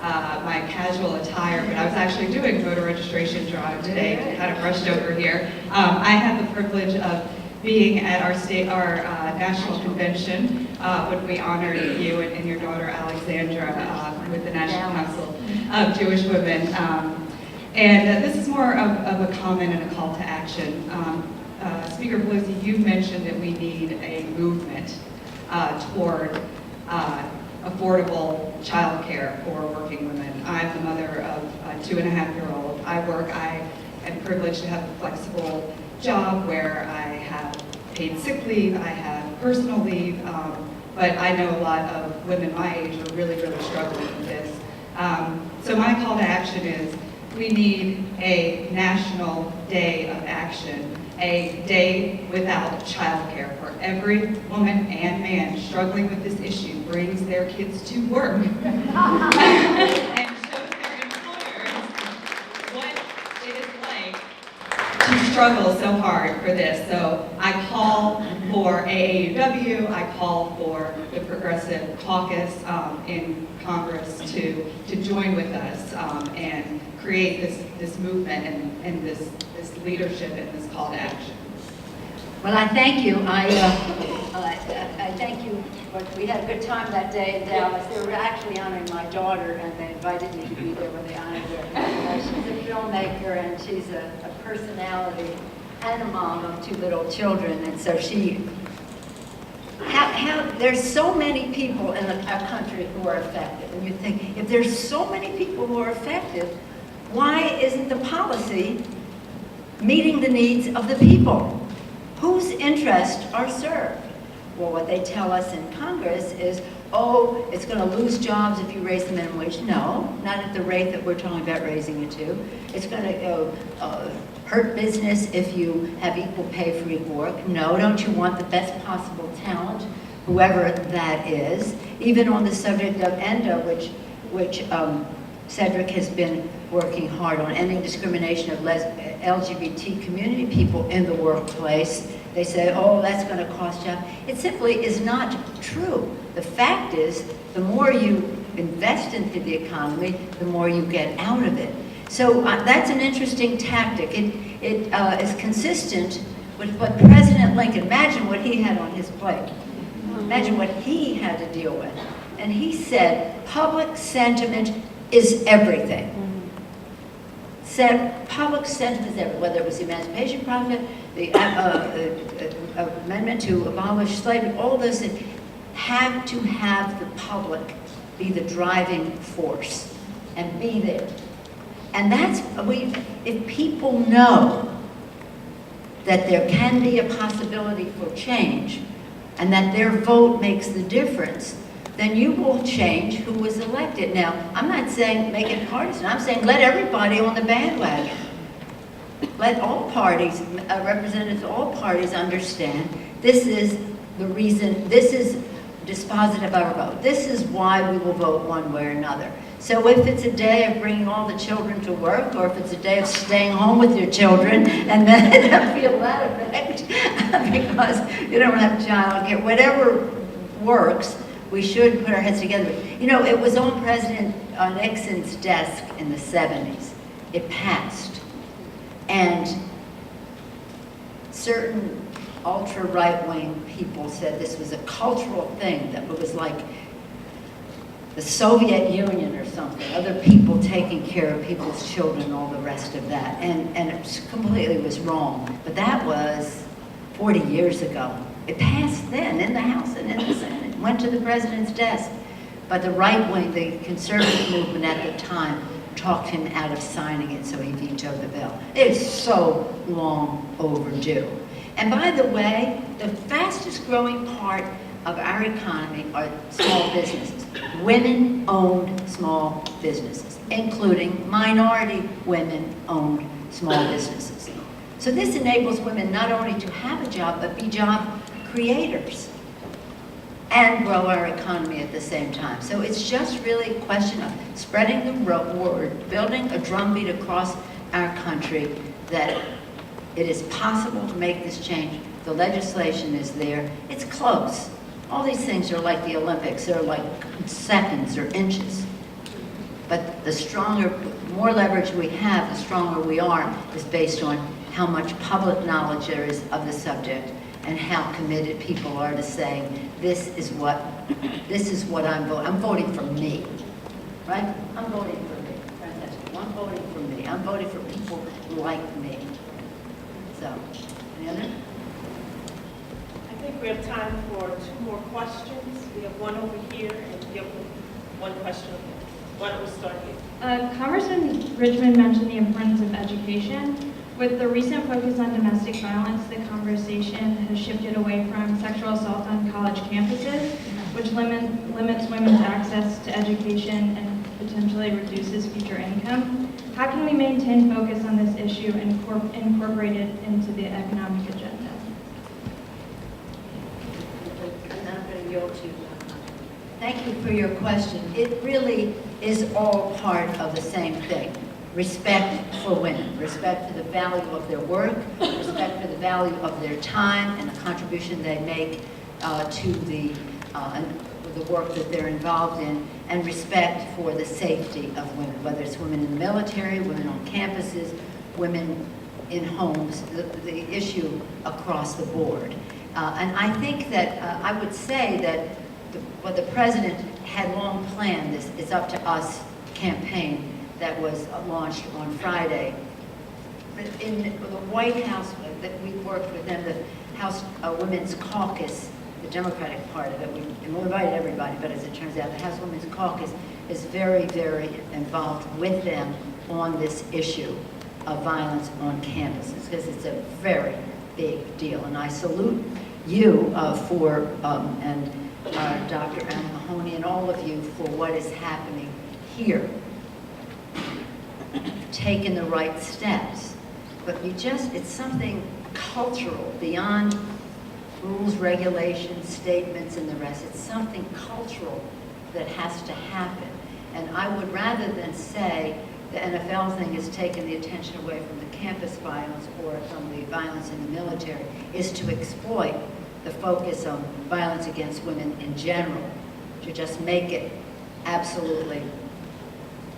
my casual attire, but I was actually doing voter registration drive today, kind of rushed over here. I had the privilege of being at our national convention when we honored you and your daughter Alexandra with the National Council of Jewish Women. And this is more of a comment and a call to action. Speaker Pelosi, you mentioned that we need a movement toward affordable childcare for working women. I'm the mother of a 2.5-year-old. I am privileged to have a flexible job where I have paid sick leave, I have personal leave, but I know a lot of women my age are really, really struggling with this. So my call to action is we need a national day of action, a day without childcare for every woman and man struggling with this issue brings their kids to work and shows their employers what it is like to struggle so hard for this. So I call for AAUW, I call for the Progressive Caucus in Congress to join with us and create this movement and this leadership and this call to action. Well, I thank you. I thank you. But we had a good time that day in Dallas. They were actually honoring my daughter, and they invited me to be there when they honored her. She's a filmmaker, and she's a personality and a mom of 2 little children. And so there's so many people in our country who are affected. And you think, if there's so many people who are affected, why isn't the policy meeting the needs of the people? Whose interests are served? Well, what they tell us in Congress is, oh, it's going to lose jobs if you raise the minimum wage. No, not at the rate that we're talking about raising it to. It's going to hurt business if you have equal pay for equal work. No, don't you want the best possible talent, whoever that is? Even on the subject of ENDA, which Cedric has been working hard on, ending discrimination of LGBT community people in the workplace. They say, oh, that's going to cost jobs. It simply is not true. The fact is, the more you invest into the economy, the more you get out of it. So that's an interesting tactic. It is consistent with what President Lincoln, imagine what he had on his plate. Imagine what he had to deal with. And he said, public sentiment is everything. Said public sentiment is everything, whether it was the Emancipation Proclamation, the amendment to abolish slavery, all those things have to have the public be the driving force and be there. And that's, if people know that there can be a possibility for change and that their vote makes the difference, then you will change who was elected. Now, I'm not saying make it partisan. I'm saying let everybody on the bandwagon. Let all parties, representatives of all parties understand this is the reason, this is dispositive of our vote. This is why we will vote one way or another. So if it's a day of bringing all the children to work, or if it's a day of staying home with your children, and then don't feel that effect because you don't have child care, whatever works, we should put our heads together. You know, it was on President Nixon's desk in the 70s. It passed. And certain ultra-right-wing people said this was a cultural thing, that it was like the Soviet Union or something, other people taking care of people's children, all the rest of that. And it completely was wrong. But that was 40 years ago. It passed then in the House and in the Senate, went to the president's desk. But the right wing, the conservative movement at the time, talked him out of signing it, so he vetoed the bill. It's so long overdue. And by the way, the fastest growing part of our economy are small businesses, women-owned small businesses. including minority women-owned small businesses. So this enables women not only to have a job, but be job creators and grow our economy at the same time. So it's just really a question of spreading the word, building a drumbeat across our country that it is possible to make this change. The legislation is there. It's close. All these things are like the Olympics. They're like seconds or inches. But the stronger, more leverage we have, the stronger we are, is based on how much public knowledge there is of the subject and how committed people are to saying, this is what I'm voting. I'm voting for me, right? I'm voting for me. Fantastic. I'm voting for me. I'm voting for people like me. So, any other? I think we have time for 2 more questions. We have one over here, and we have one question over here. Why don't we start here? Congressman Richmond mentioned the importance of education. With the recent focus on domestic violence, the conversation has shifted away from sexual assault on college campuses, which limits women's access to education and potentially reduces future income. How can we maintain focus on this issue and incorporate it into the economic agenda? And I'm going to yield to you. Thank you for your question. It really is all part of the same thing. Respect for women, respect for the value of their work, respect for the value of their time and the contribution they make to the work that they're involved in, and respect for the safety of women, whether it's women in the military, women on campuses, women in homes, the issue across the board. And I think that I would say that what the president had long planned, this It's Up to Us campaign that was launched on Friday. In the White House, that we worked with them, the House Women's Caucus, the Democratic part of it, we invited everybody, but as it turns out, the House Women's Caucus is very, very involved with them on this issue of violence on campuses, because it's a very big deal. And I salute you and Dr. Anna Mahoney and all of you for what is happening here. Taken the right steps, but it's something cultural beyond rules, regulations, statements, and the rest. It's something cultural that has to happen. And I would, rather than say the NFL thing has taken the attention away from the campus violence or from the violence in the military, is to exploit the focus on violence against women in general, to just make it absolutely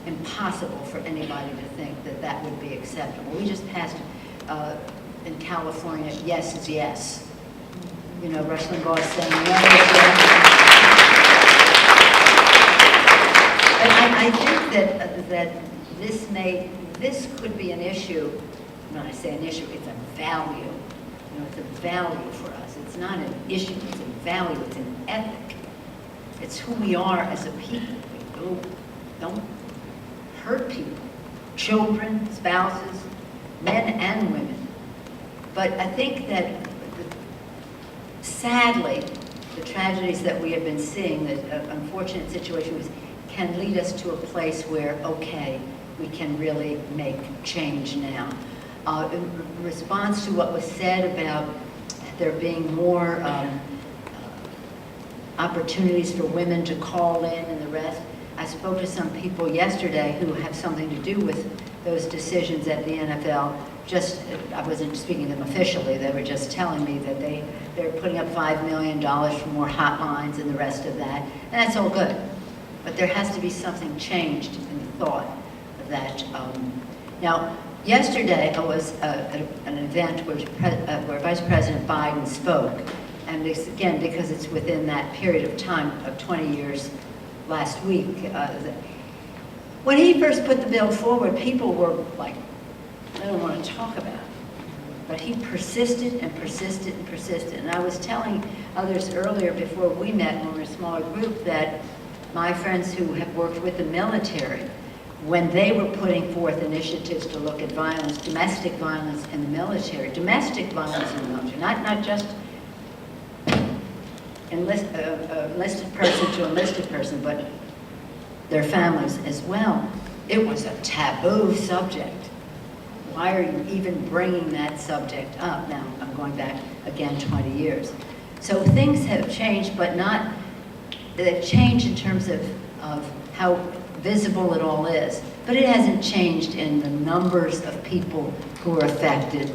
impossible for anybody to think that that would be acceptable. We just passed in California, yes is yes. You know, Rush Limbaugh saying yes is yes. But I think that this could be an issue. When I say an issue, it's a value. You know, it's a value for us. It's not an issue, it's a value, it's an ethic. It's who we are as a people. We don't hurt people, children, spouses, men and women. But I think that, sadly, the tragedies that we have been seeing, the unfortunate situations, can lead us to a place where, okay, we can really make change now. In response to what was said about there being more opportunities for women to call in and the rest, I spoke to some people yesterday who have something to do with those decisions at the NFL. I wasn't speaking to them officially, they were just telling me that they're putting up $5 million for more hotlines and the rest of that, and that's all good. But there has to be something changed in the thought of that. Now, yesterday I was at an event where Vice President Biden spoke, and this, again, because it's within that period of time of 20 years last week. When he first put the bill forward, people were like, I don't want to talk about it. But he persisted and persisted and persisted. And I was telling others earlier before we met when we were a smaller group that my friends who have worked with the military, when they were putting forth initiatives to look at violence, domestic violence in the military, not just enlisted person to enlisted person, but their families as well. it was a taboo subject. Why are you even bringing that subject up? Now, I'm going back again 20 years. So things have changed, but not, they've changed in terms of how visible it all is. But it hasn't changed in the numbers of people who are affected.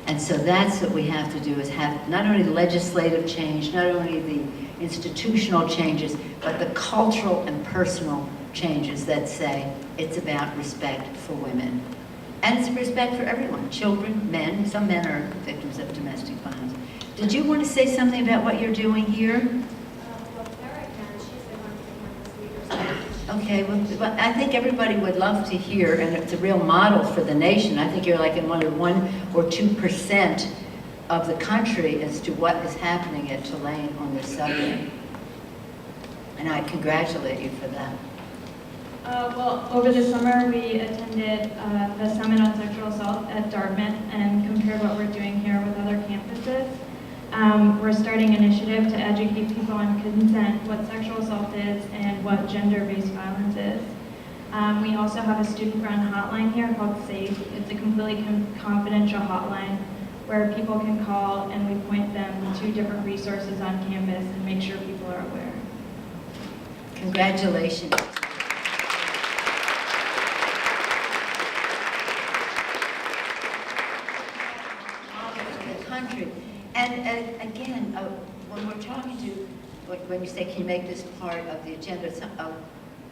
And so that's what we have to do, is have not only legislative change, not only the institutional changes, but the cultural and personal changes that say it's about respect for women. And it's respect for everyone, children, men. Some men are victims of domestic violence. Did you want to say something about what you're doing here? Okay, well, I think everybody would love to hear, and it's a real model for the nation. I think you're like in 1 or 2% of the country as to what is happening at Tulane on this subject. And I congratulate you for that. Well, over the summer, we attended the Summit on Sexual Assault at Dartmouth and compared what we're doing here with other campuses. We're starting an initiative to educate people on consent, what sexual assault is, and what gender-based violence is. We also have a student-run hotline here called SAFE. It's a completely confidential hotline where people can call, and we point them to different resources on campus and make sure people are aware. Congratulations. Country. And again, when we're talking to, when you say, can you make this part of the agenda,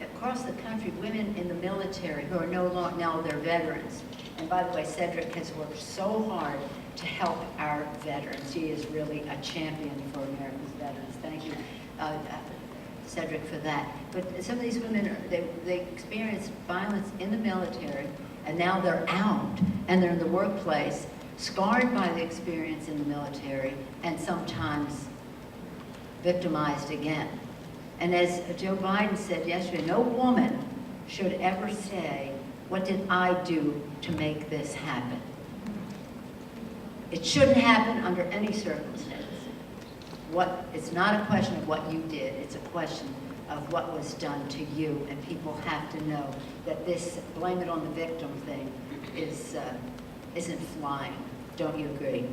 across the country, women in the military who are no longer, now they're veterans. And by the way, Cedric has worked so hard to help our veterans. He is really a champion for America's veterans. Thank you, Cedric, for that. But some of these women, they experienced violence in the military, and now they're out, and they're in the workplace, scarred by the experience in the military, and sometimes victimized again. And as Joe Biden said yesterday, no woman should ever say, what did I do to make this happen? It shouldn't happen under any circumstance. It's not a question of what you did, it's a question of what was done to you, and people have to know that this blame it on the victim thing isn't flying. Don't you agree?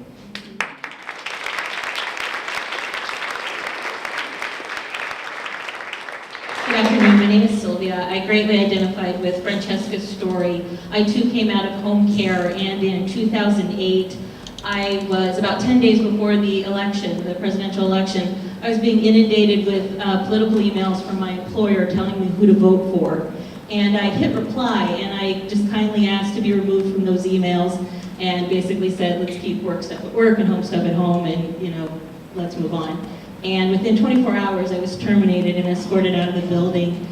Good afternoon, my name is Sylvia. I greatly identified with Francesca's story. I too came out of home care, and in 2008, I was about 10 days before the election, the presidential election, I was being inundated with political emails from my employer telling me who to vote for. And I hit reply, and I just kindly asked to be removed from those emails, and basically said, let's keep work stuff at work and home stuff at home, and let's move on. And within 24 hours, I was terminated and escorted out of the building.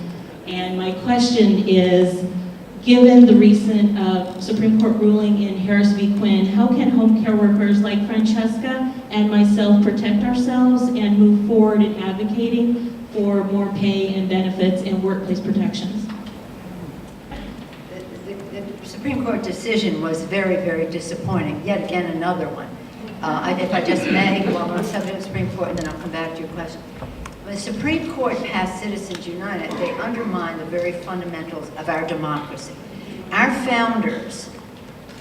And my question is, given the recent Supreme Court ruling in Harris v. Quinn, how can home care workers like Francesca and myself protect ourselves and move forward in advocating for more pay and benefits and workplace protections? The Supreme Court decision was very, very disappointing. Yet again, another one. If I just may, while we're on the subject of the Supreme Court, and then I'll come back to your question. When the Supreme Court passed Citizens United, they undermined the very fundamentals of our democracy. Our founders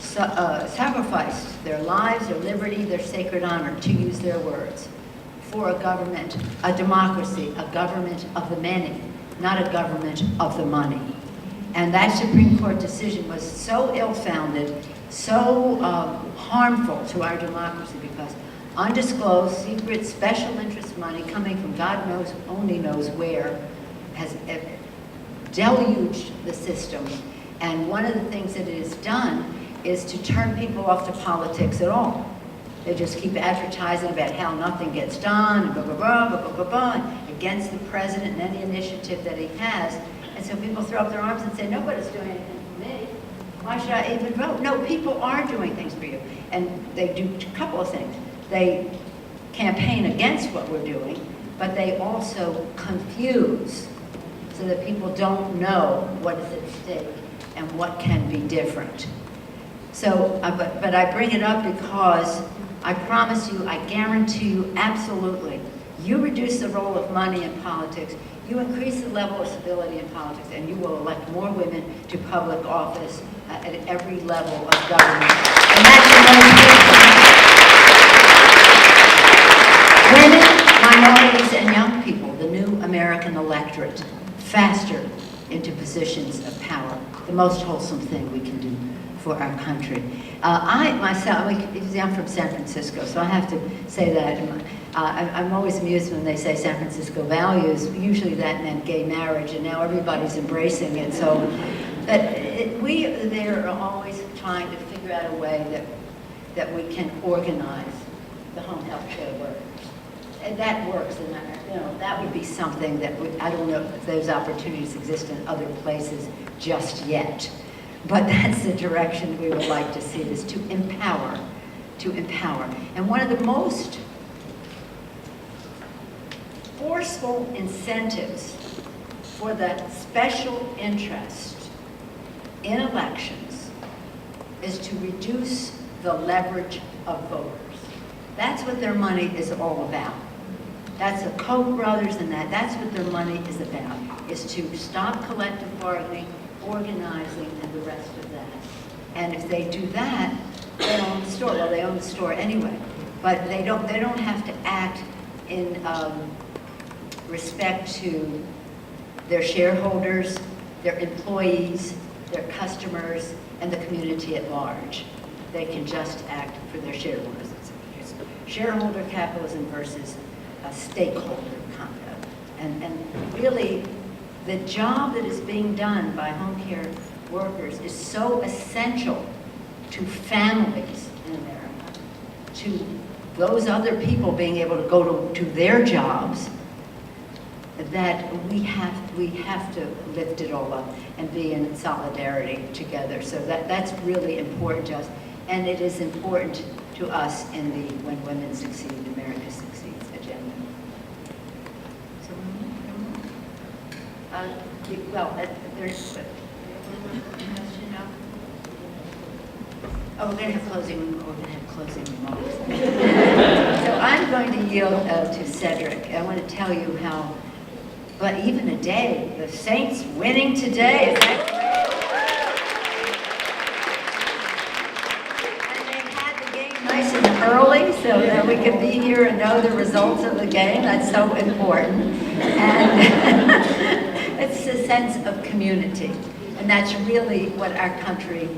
sacrificed their lives, their liberty, their sacred honor, to use their words, for a government, a democracy, a government of the many, not a government of the money. And that Supreme Court decision was so ill-founded, so harmful to our democracy, because undisclosed, secret, special interest money coming from God knows, only knows where, has deluged the system. And one of the things that it has done is to turn people off to politics at all. They just keep advertising about how nothing gets done, and blah, blah, blah, blah, blah, blah, blah, against the president and any initiative that he has. And so people throw up their arms and say, nobody's doing anything for me. Why should I even vote? No, people are doing things for you. And they do a couple of things. They campaign against what we're doing, but they also confuse so that people don't know what is at stake and what can be different. So, but I bring it up because I promise you, I guarantee you, absolutely, You reduce the role of money in politics, you increase the level of civility in politics, and you will elect more women to public office at every level of government. And that's the most important. Women, minorities, and young people, the new American electorate, faster into positions of power, the most wholesome thing we can do for our country. I'm from San Francisco, so I have to say that. I'm always amused when they say San Francisco values. Usually that meant gay marriage, and now everybody's embracing it. So they're always trying to figure out a way that we can organize the home health care workers. And that works, and that would be something that I don't know if those opportunities exist in other places just yet. But that's the direction we would like to see, is to empower. And one of the most forceful incentives for the special interest in elections is to reduce the leverage of voters. That's what their money is all about. That's the Koch brothers and that's what their money is about, is to stop collective bargaining, organizing, and the rest of that. And if they do that, they own the store. Well, they own the store anyway, but they don't have to act in respect to their shareholders, their employees, their customers, and the community at large. They can just act for their shareholders. It's shareholder capitalism versus a stakeholder concept. And really, the job that is being done by home care workers is so essential to families in America, to those other people being able to go to their jobs, that we have to lift it all up and be in solidarity together. So that's really important to us, and it is important to us in the When Women Succeed, America Succeeds agenda. So, there's a question now? Oh, we're going to have closing remarks. So I'm going to yield to Cedric. I want to tell you how. But even a day, the Saints winning today, is that great? And they had the game nice and early so that we could be here and know the results of the game. That's so important. And it's a sense of community. And that's really what our country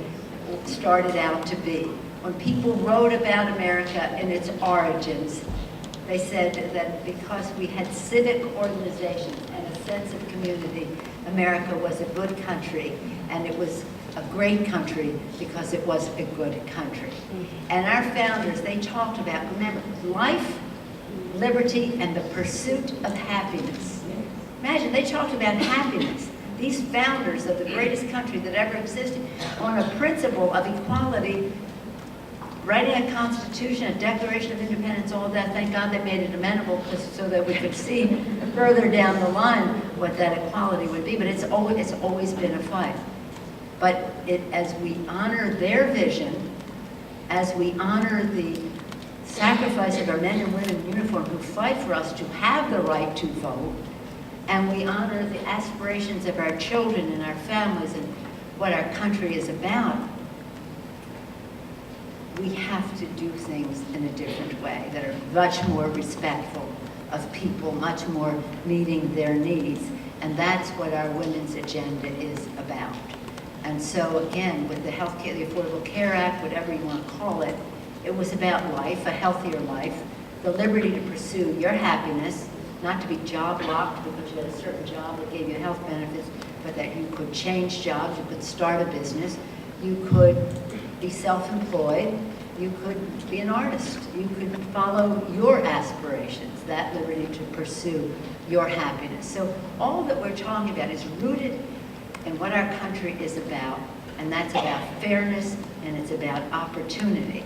started out to be. When people wrote about America and its origins, they said that because we had civic organizations and a sense of community, America was a good country, and it was a great country because it was a good country. And our founders, they talked about, remember, life, liberty, and the pursuit of happiness. Imagine, they talked about happiness. These founders of the greatest country that ever existed, on a principle of equality, writing a constitution, a Declaration of Independence, all of that. Thank God they made it amenable so that we could see further down the line what that equality would be. But it's always been a fight. But as we honor their vision, as we honor the sacrifice of our men and women in uniform who fight for us to have the right to vote, and we honor the aspirations of our children and our families and what our country is about, we have to do things in a different way that are much more respectful of people, much more meeting their needs. And that's what our women's agenda is about. And so again, with the healthcare, the Affordable Care Act, whatever you want to call it, it was about life, a healthier life, the liberty to pursue your happiness, not to be job locked because you had a certain job that gave you health benefits, but that you could change jobs, you could start a business, you could be self-employed, you could be an artist, you could follow your aspirations, that liberty to pursue your happiness. So all that we're talking about is rooted in what our country is about, and that's about fairness and it's about opportunity.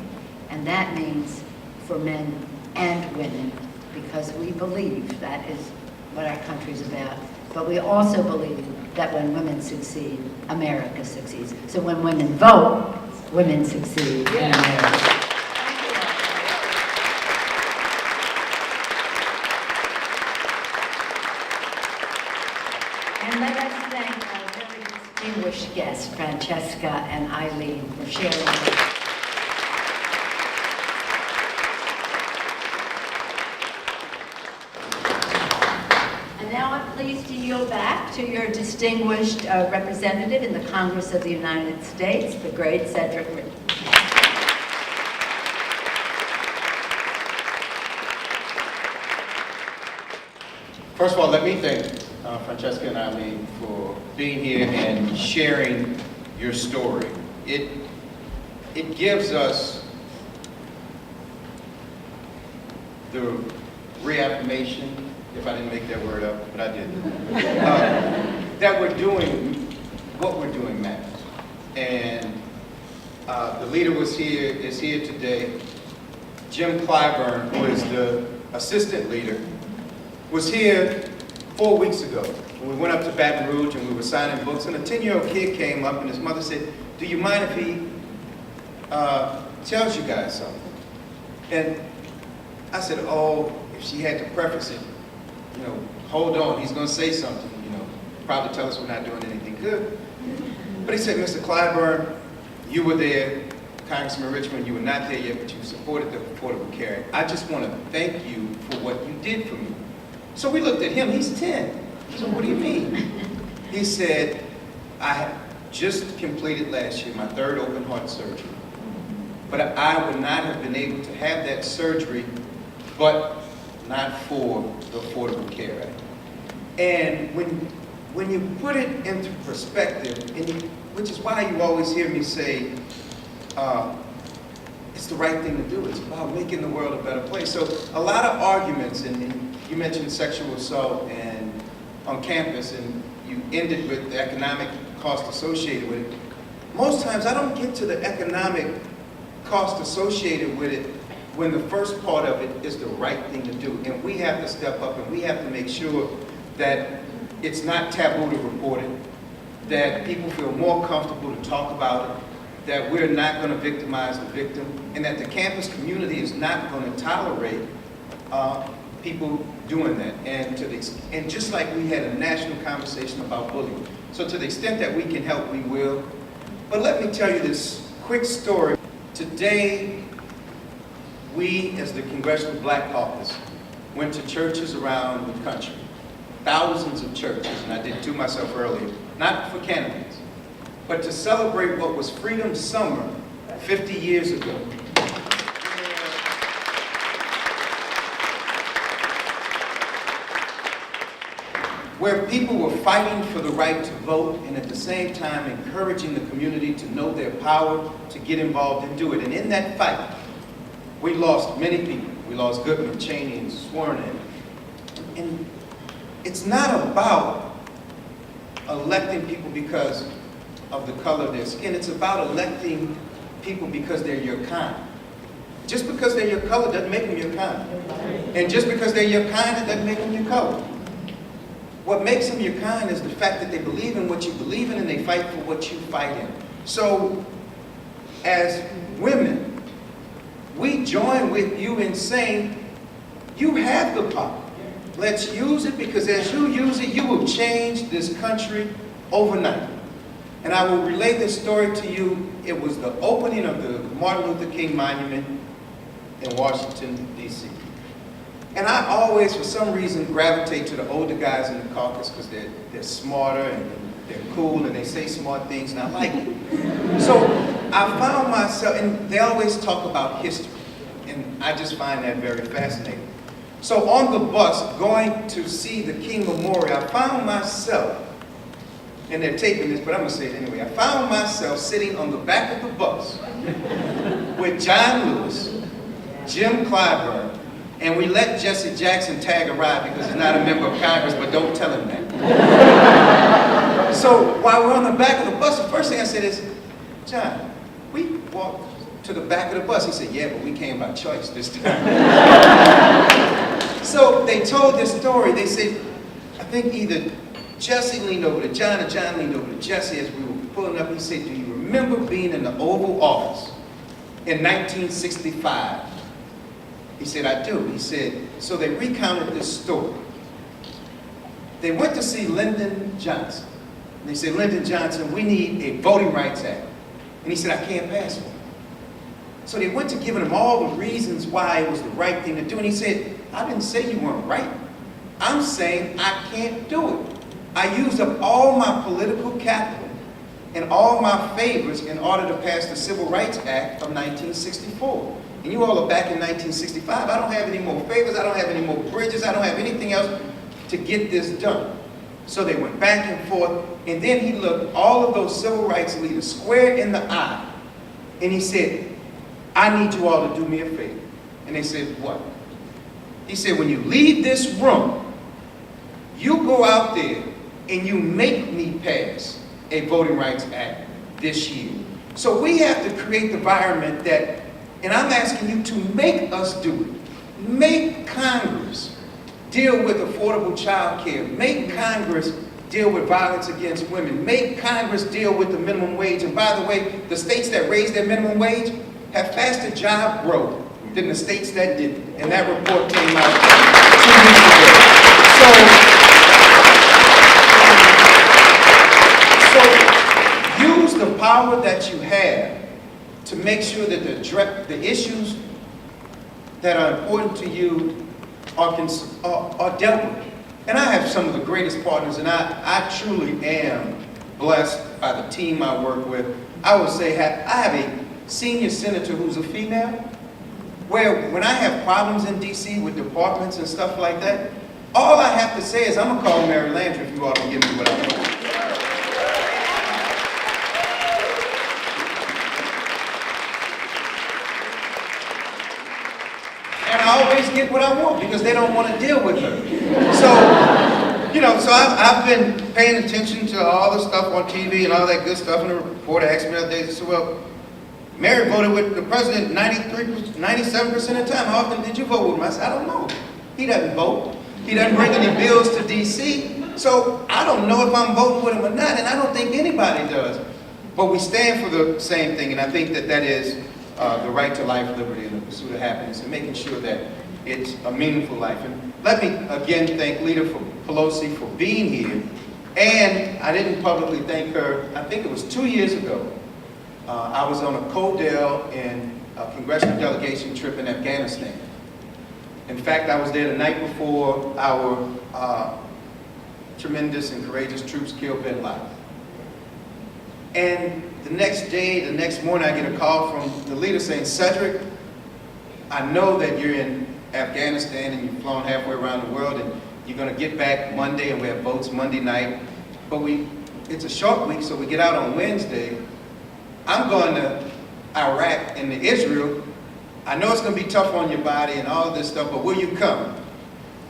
And that means for men and women, because we believe that is what our country is about. But we also believe that when women succeed, America succeeds. So when women vote, women succeed in America. Francesca and Eileen for sharing. And now I'm pleased to yield back to your distinguished representative in the Congress of the United States, the great Cedric Richmond. First of all, let me thank Francesca and Eileen for being here and sharing your story. It gives us the reaffirmation, if I didn't make that word up, but I did, that we're doing, what we're doing matters. And the leader is here today. Jim Clyburn, who is the assistant leader, was here 4 weeks ago. When we went up to Baton Rouge and we were signing books, and a 10-year-old kid came up and his mother said, "Do you mind if he tells you guys something?" And I said, "Oh, if she had to preface it, you know, hold on, he's going to say something, you know, probably tell us we're not doing anything good." But he said, "Mr. Clyburn, you were there, Congressman Richmond, you were not there yet, but you supported the Affordable Care Act. I just want to thank you for what you did for me." So we looked at him, he's 10. So what do you mean? He said, "I have just completed last year my 3rd open heart surgery. But I would not have been able to have that surgery, but not for the Affordable Care Act." And when you put it into perspective, which is why you always hear me say, it's the right thing to do. It's about making the world a better place. So a lot of arguments, and you mentioned sexual assault and on campus, and you ended with the economic cost associated with it. Most times I don't get to the economic cost associated with it when the first part of it is the right thing to do. And we have to step up and we have to make sure that it's not taboo to report it, that people feel more comfortable to talk about it, that we're not going to victimize the victim, and that the campus community is not going to tolerate people doing that. And just like we had a national conversation about bullying. So to the extent that we can help, we will. But let me tell you this quick story. Today, we, as the Congressional Black Caucus, went to churches around the country. Thousands of churches, and I did 2 myself earlier, not for candidates, but to celebrate what was Freedom Summer 50 years ago. Where people were fighting for the right to vote and at the same time encouraging the community to know their power, to get involved and do it. And in that fight, we lost many people. We lost Goodman, Cheney, and Swerner. And it's not about electing people because of the color of their skin. It's about electing people because they're your kind. Just because they're your color doesn't make them your kind. And just because they're your kind, it doesn't make them your color. What makes them your kind is the fact that they believe in what you believe in and they fight for what you fight in. So, as women, we join with you in saying, you have the power. Let's use it, because as you use it, you will change this country overnight. And I will relay this story to you. It was the opening of the Martin Luther King Monument in Washington, D.C. And I always, for some reason, gravitate to the older guys in the caucus because they're smarter and they're cool and they say smart things and I like it. So I found myself, and they always talk about history, and I just find that very fascinating. So on the bus, going to see the King Memorial, I found myself, and they're taping this, but I'm going to say it anyway. I found myself sitting on the back of the bus with John Lewis, Jim Clyburn, and we let Jesse Jackson tag a ride because he's not a member of Congress, but don't tell him that. So while we're on the back of the bus, the first thing I said is, "John, we walked to the back of the bus." He said, "Yeah, but we came by choice this time." So they told this story. They said, I think either Jesse leaned over to John or John leaned over to Jesse as we were pulling up. He said, "Do you remember being in the Oval Office in 1965? He said, "I do." He said, so they recounted this story. They went to see Lyndon Johnson, And they said, Lyndon Johnson, we need a Voting Rights Act. And he said, I can't pass one. So they went to giving him all the reasons why it was the right thing to do. And he said, I didn't say you weren't right. I'm saying I can't do it. I used up all my political capital and all my favors in order to pass the Civil Rights Act of 1964. And you all are back in 1965. I don't have any more favors. I don't have any more bridges. I don't have anything else to get this done. So they went back and forth. And then he looked all of those civil rights leaders square in the eye. And he said, I need you all to do me a favor. And they said, what? He said, when you leave this room, you go out there and you make me pass a Voting Rights Act this year. So we have to create the environment that, and I'm asking you to make us do it. Make Congress deal with affordable child care. Make Congress deal with violence against women. Make Congress deal with the minimum wage. And by the way, the states that raise their minimum wage have faster job growth than the states that didn't. And that report came out 2 weeks ago. So use the power that you have to make sure that the issues that are important to you are dealt with. And I have some of the greatest partners, and I truly am blessed by the team I work with. I would say I have a senior senator who's a female, where when I have problems in DC with departments and stuff like that, all I have to say is, I'm going to call Mary Landry if you all can give me what I want. And I always get what I want because they don't want to deal with her. So, you know, so I've been paying attention to all the stuff on TV and all that good stuff, and the reporter asked me the other day, they said, well, Mary voted with the president 97% of the time. How often did you vote with him? I said, I don't know. He doesn't vote. He doesn't bring any bills to D.C. So I don't know if I'm voting with him or not, and I don't think anybody does. But we stand for the same thing, and I think that that is the right to life, liberty, and the pursuit of happiness, and making sure that it's a meaningful life. And let me again thank Leader Pelosi for being here. And I didn't publicly thank her, I think it was 2 years ago. I was on a CODEL and a congressional delegation trip in Afghanistan. In fact, I was there the night before our tremendous and courageous troops killed bin Laden. And the next day, the next morning, I get a call from the leader saying, Cedric, I know that you're in Afghanistan and you've flown halfway around the world and you're going to get back Monday and we have votes Monday night. But it's a short week, so we get out on Wednesday. I'm going to Iraq and to Israel. I know it's going to be tough on your body and all this stuff, but will you come?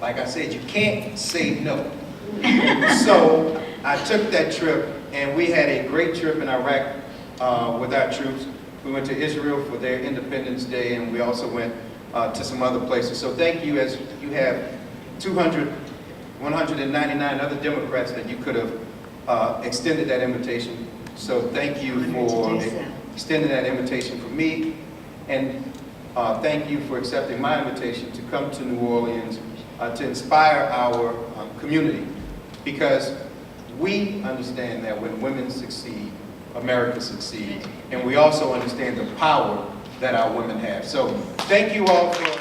Like I said, you can't say no. So I took that trip, and we had a great trip in Iraq with our troops. We went to Israel for their Independence Day, and we also went to some other places. So thank you, as you have 199 other Democrats that you could have extended that invitation. So thank you for extending that invitation for me, and thank you for accepting my invitation to come to New Orleans to inspire our community, because we understand that when women succeed, America succeeds, and we also understand the power that our women have. So thank you all for